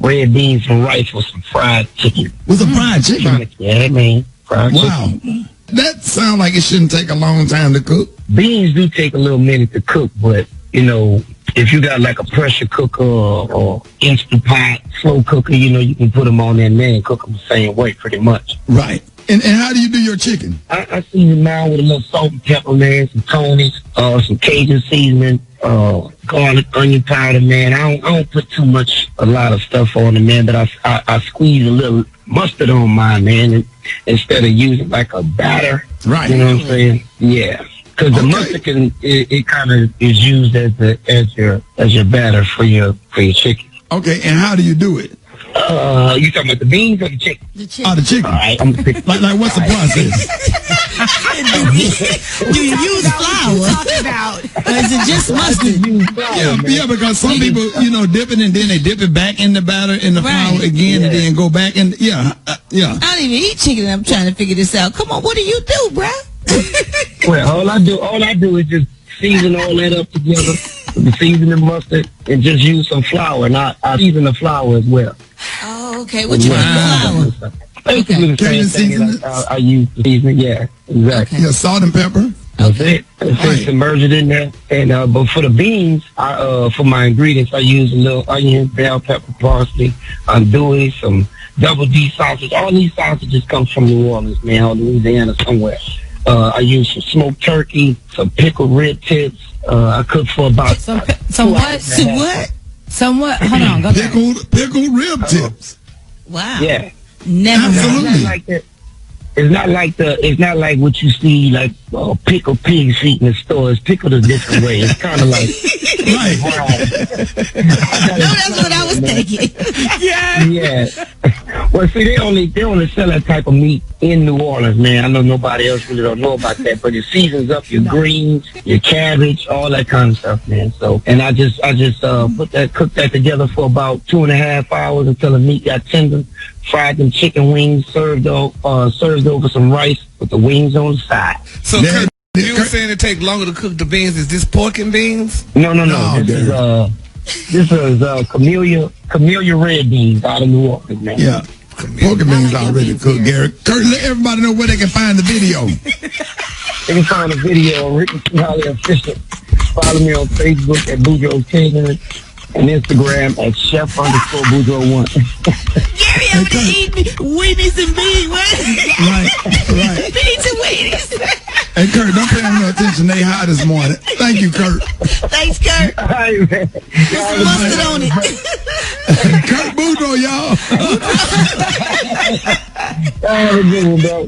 red beans and rice with some fried chicken. With some fried chicken? Yeah, man. Fried chicken. That sounds like it shouldn't take a long time to cook. Beans do take a little minute to cook, but, if you got like a pressure cooker or Instant Pot, slow cooker, you can put them on there and then cook them the same way pretty much. Right. And how do you do your chicken? I season mine with a little salt and pepper, man, some Tony's, some Cajun seasoning, garlic, onion powder, man. I don't put a lot of stuff on it, man, but I squeeze a little mustard on mine, man, instead of using like a batter. Right. You know what I'm saying? Yeah. Because the mustard it kind of is used as your batter for your chicken. Okay, and how do you do it? You talking about the beans or the chicken? The chicken. All right. Like what's the process? Do you use flour? Or is it just mustard? Yeah, because some people, dip it and then they dip it back in the batter in the flour again and then go back in. Yeah. I don't even eat chicken and I'm trying to figure this out. Come on, what do you do, bruh? Well, all I do is just season all that up together with the seasoning mustard and just use some flour. And I season the flour as well. Oh, okay. What you want flour? Basically the same thing I use the seasoning. Yeah, exactly. Yeah, salt and pepper. That's it. Submerge it in there. And but for the beans, for my ingredients, I use a little onion, bell pepper, parsley, andouille, some double D sausage. All these sausages come from New Orleans, man, or Louisiana somewhere. I use some smoked turkey, some pickled rib tips. I cook for about some what? Hold on, go back. Pickled rib tips. Wow. Yeah. Never. Absolutely. It's not like what you see like pickled pig's feet in the store. It's pickled a different way. It's kind of like no, that's what I was thinking. Yeah. Well, see, they only sell that type of meat in New Orleans, man. I know nobody else really don't know about that, but it seasons up your greens, your cabbage, all that kind of stuff, man. So, and I just cooked that together for about 2.5 hours until the meat got tender. Fried them chicken wings, served over some rice with the wings on the side. So, Kurt, you were saying it take longer to cook the beans? Is this pork and beans? No. This is Camellia red beans out of New Orleans, man. Yeah. Pork and beans already cooked, Gary. Kurt, let everybody know where they can find the video. They can find the video on Rickey Smiley Official. Follow me on Facebook at Boudreaux Catering and Instagram at Chef_Boudreaux1. Gary, I'm gonna eat Wheaties and beans. Right. Beans and Wheaties. Hey, Kurt, don't pay them no attention. They high this morning. Thank you, Kurt. Thanks, Kurt. All right, man. Put some mustard on it. Kurt Boudreaux, y'all. Have a good one, bro.